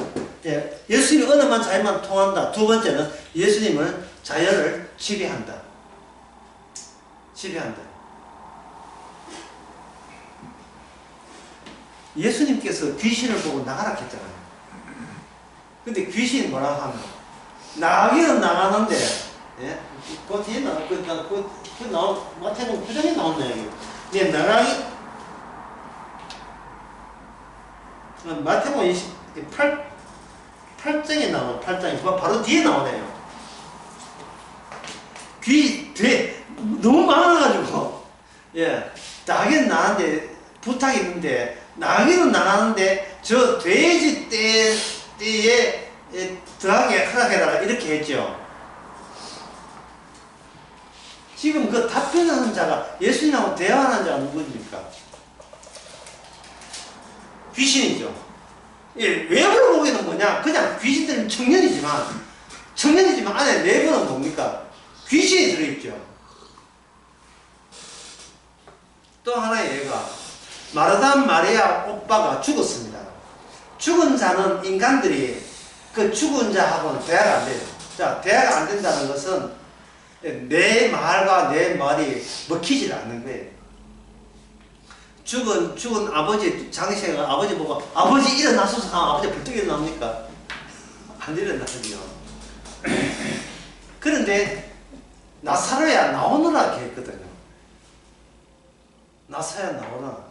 예수님의 언어만 자연만 통한다. 두 번째는 예수님은 자연을 지배한다. 지배한다. 예수님께서 귀신을 보고 나가라 했잖아요. 근데 귀신이 뭐라고 하면 나가기는 나가는데, 예? 그 뒤에 마태복음 9장에 나오네. 예, 나가기, 마태복음 8장에 나와요. 8장에. 바로 뒤에 나오네요. 너무 많아가지고, 예, 나가기는 나가는데, 부탁이 있는데, 나가기는 나가는데, 저 돼지 떼에 더하게 허락해달라 이렇게 했죠. 지금 그 답변하는 자가, 예수님하고 대화하는 자가 누구입니까? 귀신이죠. 예, 외부로 보기에는 뭐냐? 그냥 귀신들은 청년이지만 안에 내부는 뭡니까? 귀신이 들어있죠. 또 하나의 예가, 마르다 마리아 오빠가 죽었습니다. 죽은 자는 인간들이 그 죽은 자하고는 대화가 안 돼요. 자, 대화가 안 된다는 것은 내 말과 내 말이 먹히질 않는 거예요. 죽은 아버지, 장시가 아버지 보고, 아버지 일어나소서 하면 아버지 벌떡 일어납니까? 안 일어나거든요. 그런데 나사로야 나오너라 했거든요. 나사로야 나오너라.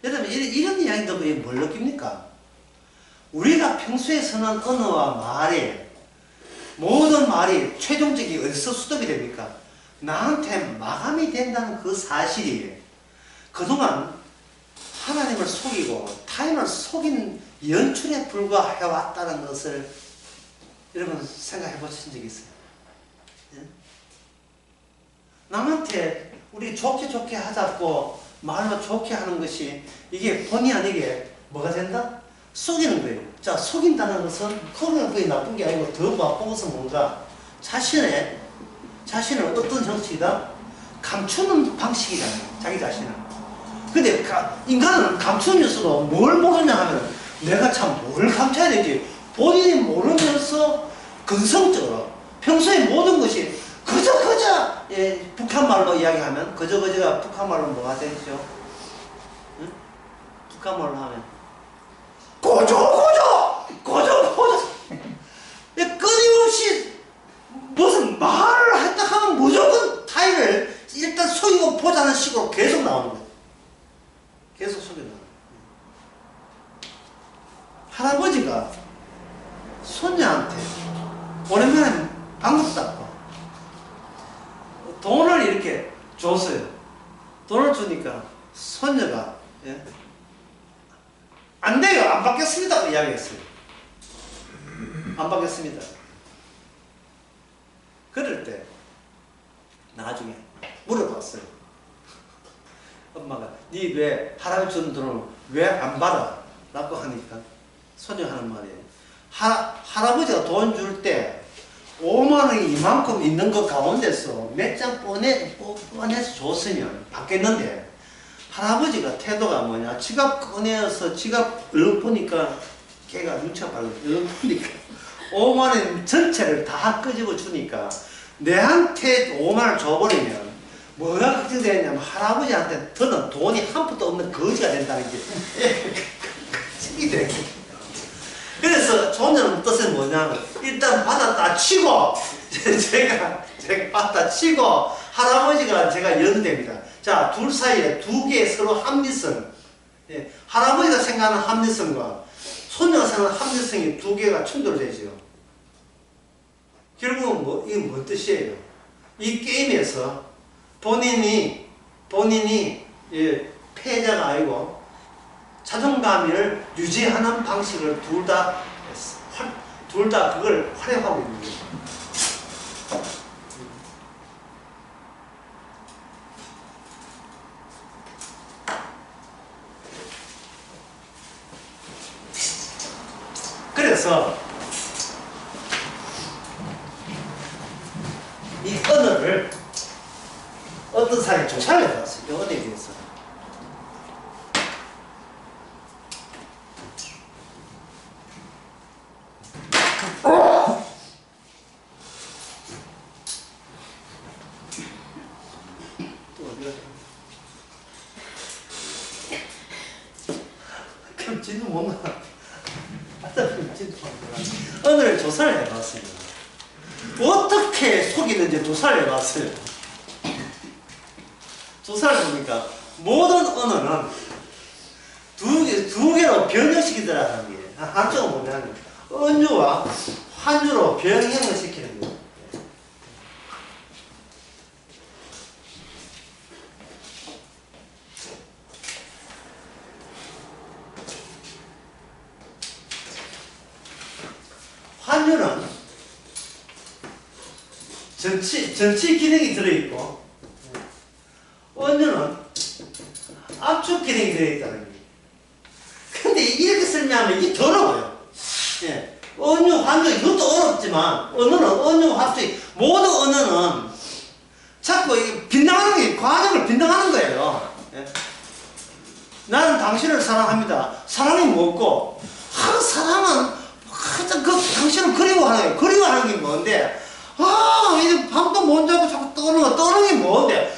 여러분, 이런 이야기도 뭘 느낍니까? 우리가 평소에 쓰는 언어와 말이, 모든 말이 최종적이 어디서 수dob이 됩니까? 나한테 마감이 된다는 그 사실이 그동안 하나님을 속이고 타인을 속인 연출에 불과해왔다는 것을 여러분 생각해 보신 적 있어요? 예? 남한테 우리 좋게 하자고 말로 좋게 하는 것이 이게 본의 아니게 뭐가 된다? 속이는 거예요. 자, 속인다는 것은 그건 그게 나쁜 게 아니고 더 나쁜 것은 뭔가 자신을 어떤 형식이다? 감추는 방식이잖아요. 자기 자신을. 근데 인간은 감추면서도 뭘 모르냐 하면 내가 참 뭘 감춰야 되지. 본인이 모르면서 근성적으로 평소에 모든 것이 그저 예, 북한말로 이야기하면 그저가 북한말로 뭐가 되죠? 응? 북한말로 하면 고조 예, 끊임없이 무슨 말을 했다 하면 무조건 타이를 일단 속이고 보자는 식으로 계속 나오는 거예요. 계속 속여 나와요. 할아버지가 손녀한테 오랜만에 방구 닦고 돈을 이렇게 줬어요. 돈을 주니까 손녀가 예? 안 돼요. 안 받겠습니다. 이야기했어요. 안 받겠습니다. 그럴 때 나중에 물어봤어요. 엄마가 니 왜 할아버지 주는 돈을 왜 안 받아? 라고 하니까 손녀 하는 말이에요. 할아버지가 돈 줄 때 5만 원이 이만큼 있는 것 가운데서 몇 장 꺼내서 줬으면 받겠는데 할아버지가 태도가 뭐냐. 지갑 꺼내서 지갑 얼른 보니까 걔가 눈치가 빠르고 얼른 보니까 5만 원 전체를 다 끄집어 주니까 내한테 5만 원 줘버리면 뭐가 걱정되냐면 할아버지한테 더는 돈이 한 푼도 없는 거지가 된다는 게 이 돼. 그래서 손녀는 뜻은 뭐냐면 일단 받았다 치고 제가 받았다 치고 할아버지가 제가 연대입니다. 자, 둘 사이에 두 개의 서로 합리성, 예, 할아버지가 생각하는 합리성과 손녀가 생각하는 합리성이 두 개가 충돌되죠. 결국은 이게 뭔 뜻이에요? 이 게임에서 본인이 예, 패자가 아니고 자존감을 유지하는 방식을 둘 다 그걸 활용하고 있는 거예요. 그래서 이 언어를 어떤 사람이 조사를 해봤어요. 이 언어에 대해서. 그럼 진도 못 나가. 언어를 조사를 해봤습니다. 어떻게 속이는지 조사를 해봤어요. 조사를 해보니까 모든 언어는 두 개로 변형시키더라는 게 한쪽은 뭐냐면 언유와 환유로 변형을 시키는 거예요. 환유는 전치 기능이 들어있고 언유는 압축 기능이 들어있다는 거예요. 근데 이렇게 설명하면 이게 더러워요. 예. 언유, 환유 이것도 어렵지만 언어는 언유, 합치 모든 언어는 자꾸 빗나가는 게 과정을 빗나가는 거예요. 예. 나는 당신을 사랑합니다. 사랑이 뭐고 사랑은 당신을 그리워하는 거예요. 그리워하는 게 뭔데? 이제 밤도 못 자고 자꾸 떠는 게 뭔데?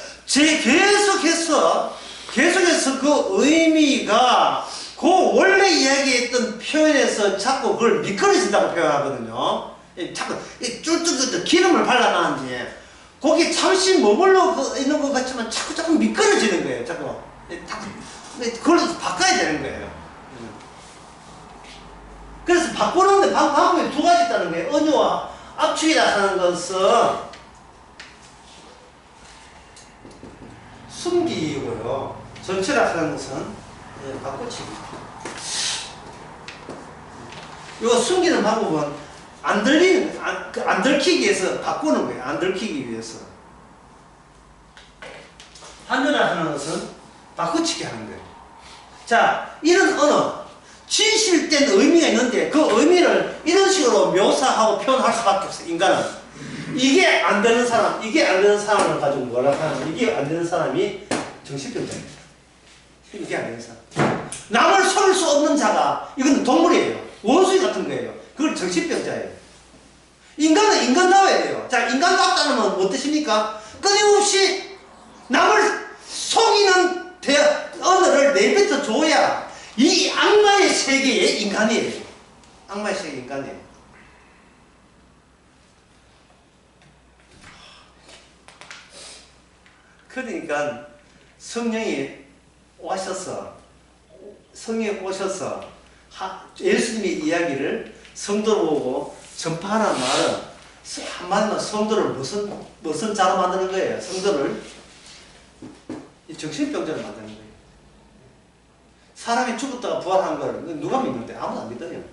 계속해서 그 의미가 그 원래 이야기했던 표현에서 자꾸 그걸 미끄러진다고 표현하거든요. 자꾸 쭈쭈쭈 기름을 발라놨는지 거기 잠시 머물러 있는 것 같지만 자꾸 미끄러지는 거예요. 자꾸 그걸 바꿔야 되는 거예요. 그래서 바꾸는데 방법이 두 가지 있다는 거예요. 언유와 압축이라 하는 것은 숨기고요. 전체라 하는 것은 바꿔치기. 이거 숨기는 방법은 안 들키기 위해서 바꾸는 거예요. 안 들키기 위해서. 환유라 하는 것은 바꿔치기 하는 거예요. 자, 이런 언어. 진실된 의미가 있는데 그 의미를 이런 식으로 묘사하고 표현할 수밖에 없어요. 인간은 이게 안 되는 사람을 가지고 뭐라 하냐면 이게 안 되는 사람이 정신병자입니다. 이게 아니면서 남을 속일 수 없는 자가 이건 동물이에요. 원수이 같은 거예요. 그걸 정신병자예요. 인간은 인간다워야 돼요. 자, 인간답다는 건 어떠십니까? 끊임없이 남을 속이는 언어를 내뱉어 줘야 이 악마의 세계의 인간이에요. 악마의 세계 인간이에요. 그러니까 성령이 오셔서 예수님의 이야기를 성도로 보고 전파하는 말은 한마디로 성도를 무슨 자로 만드는 거예요? 성도를 정신병자로 만드는 거예요. 사람이 죽었다가 부활한 걸 누가 믿는데? 아무도 안 믿어요.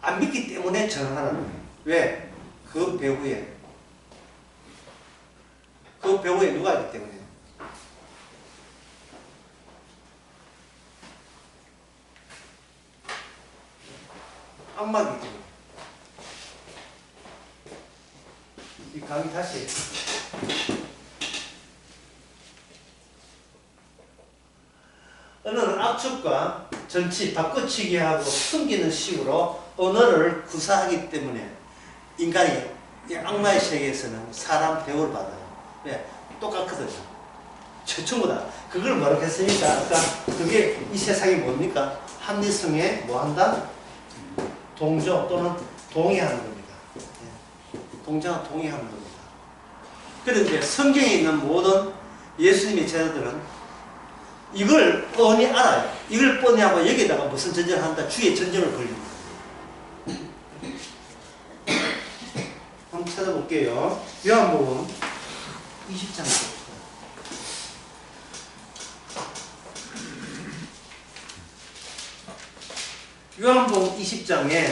안 믿기 때문에 전하라는 거예요. 왜? 그 배후에 누가 있기 때문에. 악마이기 때문에. 이 강의 다시. 언어는 압축과 전치, 바꿔치기 하고 숨기는 식으로 언어를 구사하기 때문에 인간이 이 악마의 세계에서는 사람 대우를 받아요. 왜? 똑같거든요. 전부 다. 그걸 뭐라고 했습니까? 아까 그게 이 세상이 뭡니까? 합리성에 뭐 한다? 동조 또는 동의하는 겁니다. 동조와 동의하는 겁니다. 그런데 성경에 있는 모든 예수님의 제자들은 이걸 뻔히 알아요. 이걸 뻔히 하고 여기다가 무슨 전쟁을 한다? 주의 전쟁을 벌립니다. 한번 찾아볼게요. 요한복음 20장. 요한복음 20장에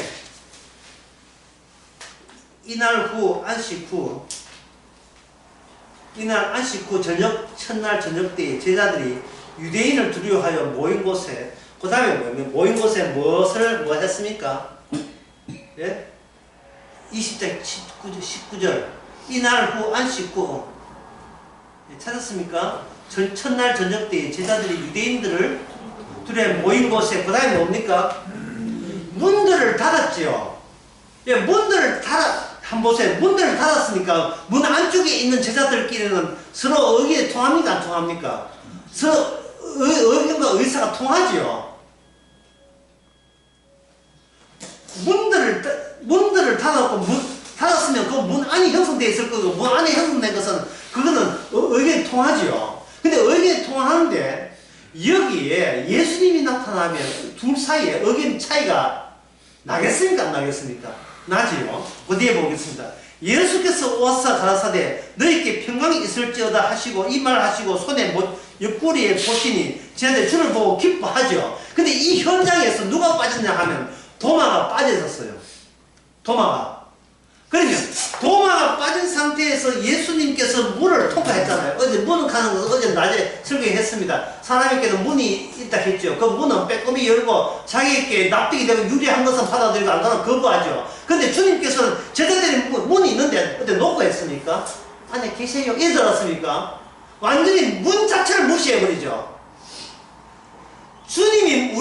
이날 안식 후 첫날 저녁 때에 제자들이 유대인을 두려워하여 모인 곳에, 그 다음에 뭐냐면 모인 곳에 무엇을 했습니까? 예? 20장 19절 이날 후 안식 후 찾았습니까? 첫날 저녁 때에 제자들이 유대인들을 두려워 모인 곳에, 그 다음에 뭡니까? 문들을 닫았지요. 예, 문들을 한번 보세요. 문들을 닫았으니까 문 안쪽에 있는 제자들끼리는 서로 의견이 통합니까? 안 통합니까? 서로 의견과 의사가 통하지요. 문들을 닫았으면 그 문 안이 형성되어 있을 거고, 문 안에 형성된 것은 그거는 의견이 통하지요. 근데 의견이 통하는데 여기에 예수님이 나타나면 둘 사이에 의견 차이가 나겠습니까? 안 나겠습니까? 나지요. 그 뒤에 보겠습니다. 예수께서 오사 가라사대 너희께 평강이 있을지어다 하시고 이 말 하시고 손에 옆구리에 보시니 제자들이 주를 보고 기뻐하죠. 근데 이 현장에서 누가 빠졌냐 하면 도마가 빠져졌어요. 도마가. 그러면 도마가 빠진 상태에서 예수님께서 문을 통과했잖아요. 어제 문을 가는 것은 어제 낮에 설교했습니다. 사람에게도 문이 있다 했죠. 그 문은 빼꼼히 열고 자기에게 납득이 되고 유리한 것은 받아들이고 안 가면 거부하죠. 근데 주님께서는 제자들이 문이 있는데 어제 놓고 했습니까? 안에 계세요. 이래 들었습니까? 완전히 문 자체를 무시해버리죠. 주님이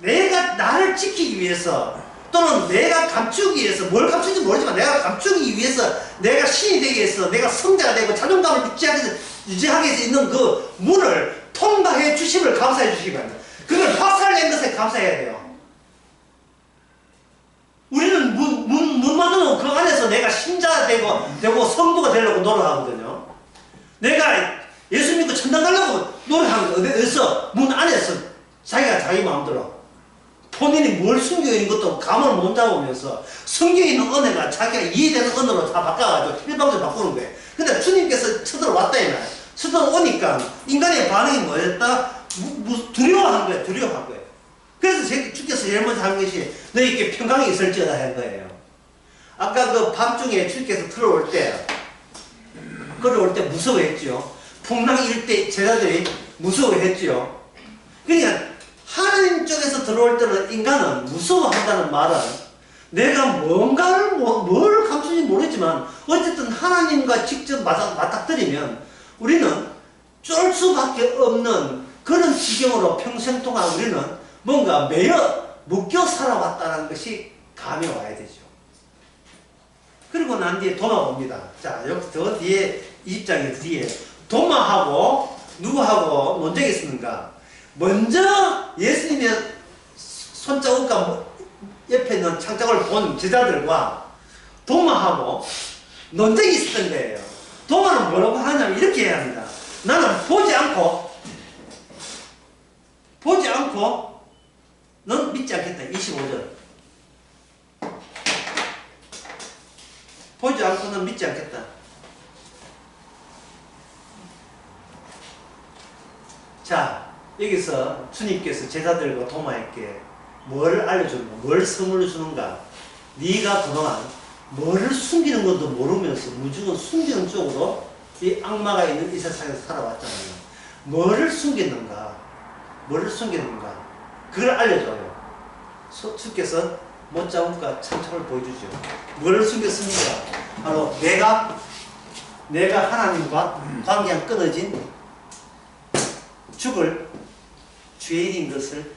내가 나를 지키기 위해서 또는 내가 감추기 위해서, 뭘 감추는지 모르지만 내가 감추기 위해서, 내가 신이 되기 위해서, 내가 성자가 되고 자존감을 유지하기 위해서 있는 그 문을 통과해 주심을 감사해 주시기 바랍니다. 그걸 박살낸 것에 감사해야 돼요. 우리는 문만 넣으면 그 안에서 내가 신자가 되고 성도가 되려고 노력하거든요. 내가 예수 믿고 천당 가려고 노력하는 거, 어디서? 문 안에서 자기가 자기 마음대로. 본인이 뭘 숨겨 있는 것도 감을 못 잡으면서 성경에 있는 은혜가 자기가 이해되는 언어로 다 바꿔가지고 일방적으로 바꾸는 거예요. 근데 주님께서 쳐들어왔다 이 말이에요. 쳐들어오니까 인간의 반응이 뭐였다? 두려워한 거예요. 두려워한 거예요. 그래서 주께서 제일 먼저 한 것이 너희에게 평강이 있을지어다 한 거예요. 아까 그 밤중에 주께서 들어올 때 무서워했죠. 풍랑일 때 제자들이 무서워했죠. 그러니까 하나님 쪽에서 들어올 때는 인간은 무서워한다는 말은 내가 뭘 감추는지 모르지만 어쨌든 하나님과 직접 맞닥뜨리면 우리는 쫄 수밖에 없는 그런 지경으로 평생 동안 우리는 뭔가 매여 묶여 살아왔다는 것이 감이 와야 되죠. 그리고 난 뒤에 도마옵니다. 자, 여기 저 뒤에 20장의 뒤에 도마하고 누구하고 논쟁이 있었는가? 먼저 예수님의 손자국과 옆에 있는 창작을 본 제자들과 도마하고 논쟁이 있었던 거예요. 도마는 뭐라고 하냐면 이렇게 해야 합니다. 나는 보지 않고 넌 믿지 않겠다. 25절. 보지 않고는 믿지 않겠다. 자, 여기서 주님께서 제자들과 도마에게 뭘 알려주는가? 뭘 선물을 주는가? 네가 그동안 뭐를 숨기는 것도 모르면서 무조건 숨기는 쪽으로 이 악마가 있는 이 세상에서 살아왔잖아요. 뭐를 숨겼는가? 뭐를 숨겼는가? 그걸 알려줘요. 주께서 못자국과 창작을 보여주죠. 뭐를 숨겼습니까? 바로 내가 하나님과 관계가 끊어진 죽을 죄인인 것을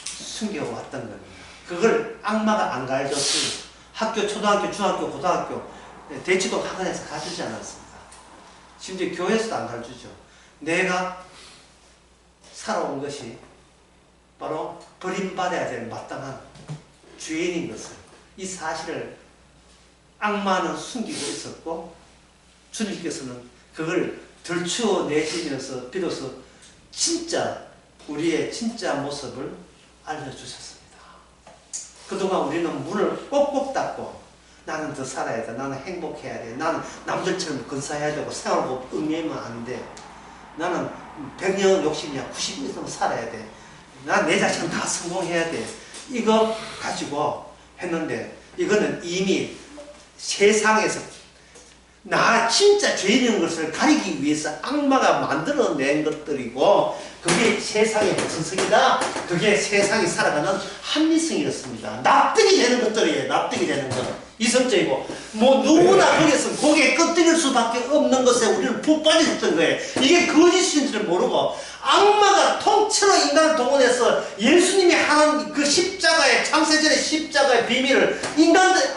숨겨왔던 겁니다. 그걸 악마가 안 가르쳤어요. 학교, 초등학교, 중학교, 고등학교, 대치동 학원에서 가르치지 않았습니다. 심지어 교회에서도 안 가르치죠. 내가 살아온 것이 바로 버림받아야 될 마땅한 죄인인 것을, 이 사실을 악마는 숨기고 있었고 주님께서는 그걸 들추어내시면서 비로소 진짜 우리의 진짜 모습을 알려주셨습니다. 그동안 우리는 문을 꼭꼭 닫고 나는 더 살아야 돼, 나는 행복해야 돼, 나는 남들처럼 근사해야 되고 생활고 응애면 안 돼, 나는 100년 60년 90년 살아야 돼, 난 내 자신은 다 성공해야 돼, 이거 가지고 했는데 이거는 이미 세상에서 나 진짜 죄인인 것을 가리기 위해서 악마가 만들어낸 것들이고, 그게 세상의 정석이다. 그게 세상이 살아가는 합리성이었습니다. 납득이 되는 것들이에요. 납득이 되는 것. 이성적이고 뭐 누구나 거기서 고개에 끄덕일 수밖에 없는 것에 우리는 푹 빠졌던 거예요. 이게 거짓인 줄 모르고 악마가 통째로 인간을 동원해서 예수님이 하는 그 십자가의, 창세전의 십자가의 비밀을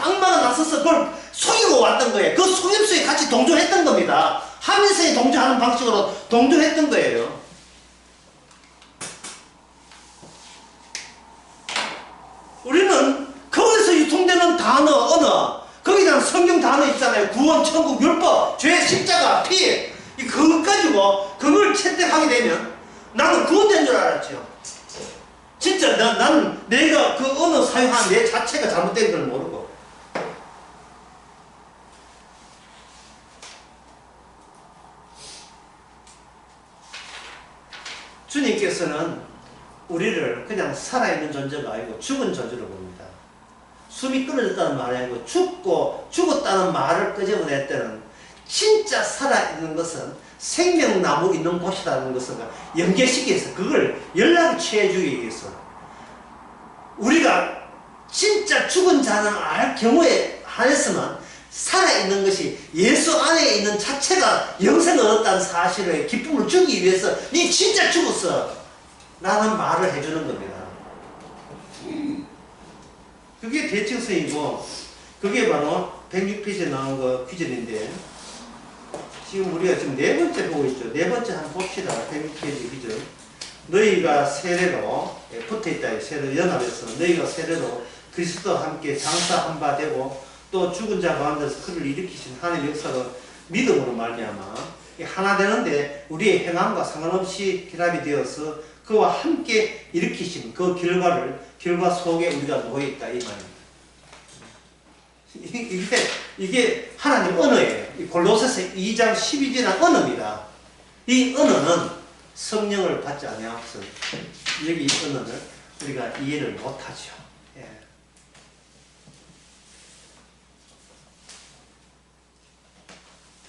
악마가 나서서 그걸 속이고 왔던 거예요. 그 속임수에 같이 동조했던 겁니다. 합리성에 동조하는 방식으로 동조했던 거예요. 우리는 거기서 유통되는 단어, 언어, 거기다 성경 단어 있잖아요. 구원, 천국, 율법, 죄, 십자가, 피, 그것 가지고 그걸 채택하게 되면 나는 구원된 줄 알았죠. 진짜 나는 내가 그 언어 사용한 내 자체가 잘못된 걸 모르고. 주님께서는 우리를 그냥 살아있는 존재가 아니고 죽은 존재로 봅니다. 숨이 끊어졌다는 말이 아니고 죽었다는 말을 끄집어낼 때는 진짜 살아있는 것은 생명나무 있는 곳이라는 것을 연계시켜서 그걸 연락을 취해주기 위해서 우리가 진짜 죽은 자는 알 경우에 한해서만 살아있는 것이 예수 안에 있는 자체가 영생을 얻었다는 사실의 기쁨을 주기 위해서 니 진짜 죽었어 라는 말을 해주는 겁니다. 그게 대칭성이고 그게 바로 106페이지에 나온 거 귀절인데, 지금 우리가 지금 네 번째 보고 있죠. 네 번째 한번 봅시다. 106페이지 귀절. 너희가 세례로 붙어있다. 세례 연합에서 너희가 세례로 그리스도와 함께 장사한 바 되고 또 죽은 자 가운데서 그를 일으키신 하나님의 역사로 믿음으로 말미암아 하나 되는데 우리의 행함과 상관없이 결합이 되어서 그와 함께 일으키신 그 결과 속에 우리가 놓여있다 이 말입니다. 이게 하나님 언어예요. 골로새서 2장 12절의 언어입니다. 이 언어는 성령을 받지 않아서 여기 이 언어를 우리가 이해를 못하죠. 예.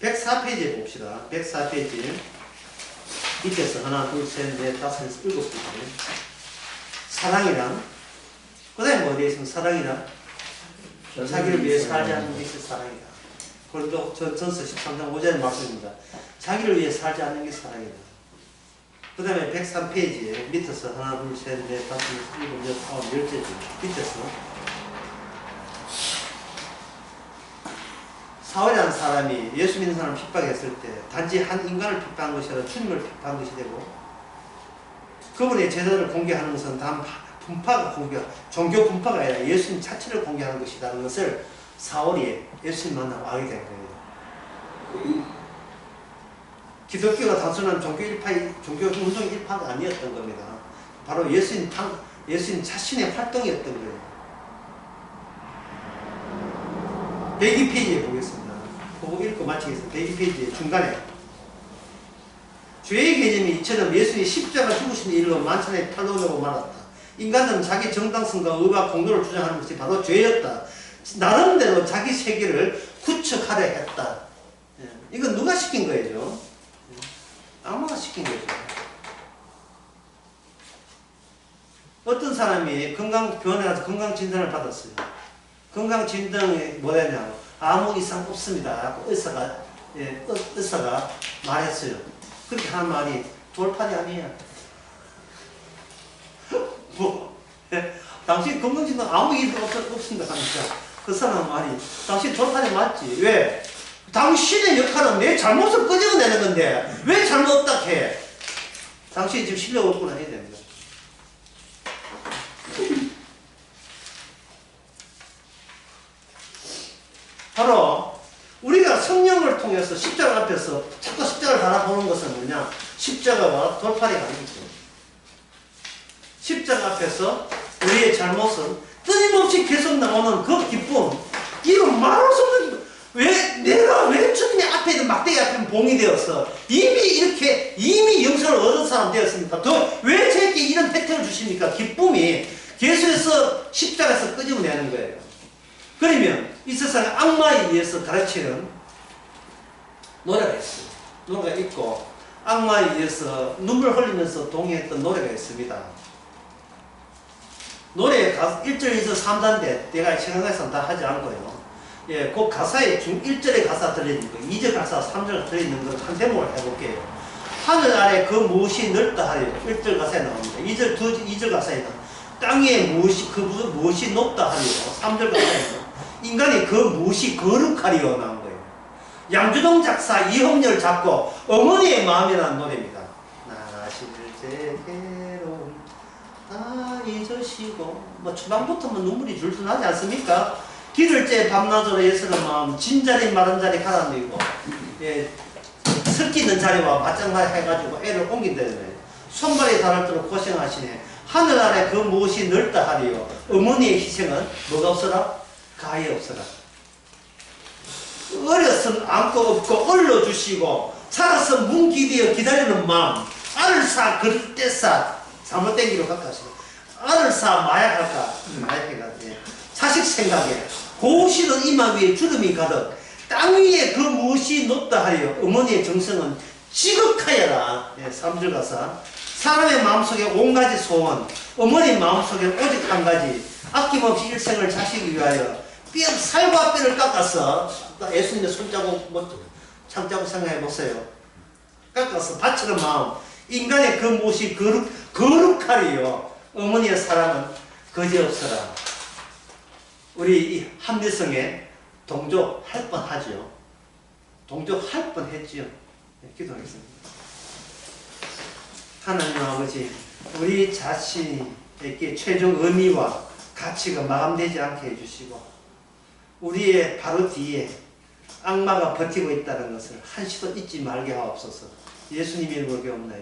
(104페이지에) 봅시다. 104페이지 밑에서 하나, 둘, 셋, 넷, 다섯, 여섯, 일곱 개. 사랑이란, 그 다음에 뭐 어디에 있으면 사랑이란 자기를 위해 살지 않는 것이 사랑이다. 고린도 전서 13장 5절의 말씀입니다. 자기를 위해 살지 않는 게 사랑이다. 그 다음에 103페이지에 밑에서 하나, 둘, 셋, 넷, 다섯, 일곱, 여덟, 아홉, 열째 밑에서 사울이라는 사람이 예수 믿는 사람을 핍박했을 때 단지 한 인간을 핍박한 것이 아니라 주님을 핍박한 것이 되고 그분의 제자를 공개하는 것은 단 분파가 종교 분파가 아니라 예수님 자체를 공개하는 것이라는 것을 사울이 예수님 만나고 알게 된 거예요. 기독교가 단순한 종교 운동 일파가 아니었던 겁니다. 바로 예수님 자신의 활동이었던 거예요. 102페이지에 보겠습니다. 그거 읽고 마치겠습니다. 102페이지 중간에 죄의 개념이 이처럼 예수님이 십자가 죽으신 일로 만천에 탈로되고 말았다. 인간은 자기 정당성과 의와 공로를 주장하는 것이 바로 죄였다. 나름대로 자기 세계를 구축하려 했다. 이건 누가 시킨 거예요? 악마가 시킨 거죠. 어떤 사람이 병원에 가서 건강진단을 받았어요. 건강진단이 뭐냐면 아무 이상 없습니다. 의사가 말했어요. 그렇게 하는 말이 돌팔이 아니에요. 당신 건강진단 아무 일 없습니다 하니까 그 사람 말이 당신 돌팔이 맞지? 왜? 당신의 역할은 내 잘못을 끄집어내는 건데 왜 잘못 없다 해? 당신이 지금 실력 없구나 해야 됩니다. 바로 우리가 성령을 통해서 십자가 앞에서 자꾸 십자가를 바라보는 것은 뭐냐? 십자가와 돌팔이가 아니죠. 십자가 앞에서 우리의 잘못은 끊임없이 계속 나오는 그 기쁨, 이건 말할 수 없는, 내가 왜 주님의 앞에 있는 막대기 앞에 봉이 되었어? 이미 영생을 얻은 사람 되었습니까? 왜 저에게 이런 혜택을 주십니까? 기쁨이 계속해서 십자가에서 끄집어내는 거예요. 그러면 이 세상에 악마에 의해서 가르치는 노래가 있어요. 노래가 있고 악마에 의해서 눈물 흘리면서 동의했던 노래가 있습니다. 노래의 1절, 2절, 3단데 내가 시간에서는 다 하지 않고요. 예, 그 가사에 1절의 가사 들어있는 거, 2절 가사, 3절 들어있는 거 한 대목을 해볼게요. 하늘 아래 그 무엇이 넓다 하리요. 1절 가사에 나옵니다. 2절 가사에는 땅 위에 무엇이 높다 하리요. 3절 가사에는 인간이 그 무엇이 거룩하리요 나온 거예요. 양주동 작사 이홍렬 작곡 어머니의 마음이라는 노래입니다. 나실 제게로 다 잊으시고 뭐 초반부터 눈물이 줄줄 나지 않습니까? 기를째 밤낮으로 애쓰는 마음 진자리 마른자리 가라앉히고 예, 섞이는 자리와 맞장말 해가지고 애를 옮긴다는 거예요. 손발이 닳을도록 고생하시네. 하늘 아래 그 무엇이 넓다 하리요. 어머니의 희생은 뭐가 없어라? 가히 없어라. 어렸은 안고 없고 얼러주시고 살았은 문기되어 기다리는 마음 알을 사 그릇 떼싸 잘못 땡기로 가까시고 알을 사 마약할까 마약해가지고 자식 생각에 고우시는 이마 위에 주름이 가득 땅 위에 그 무엇이 높다 하여 어머니의 정성은 지극하여라. 3절 가사 사람의 마음속에 온가지 소원 어머니 마음속에 오직 한 가지 아낌없이 일생을 자식이 위하여 살과 뼈를 깎아서 예수님의 손자국 창자국 생각해보세요. 깎아서 바치는 마음 인간의 그 무엇이 거룩하리요. 어머니의 사랑은 거지없어라. 우리 이 한미성에 동조할 뻔하죠. 동조할 뻔했지요. 네, 기도하겠습니다. 하나님 아버지 우리 자신에게 최종 의미와 가치가 마감되지 않게 해주시고 우리의 바로 뒤에 악마가 버티고 있다는 것을 한시도 잊지 말게 하옵소서. 예수님 이름으로 기도합니다.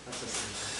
맞습니다.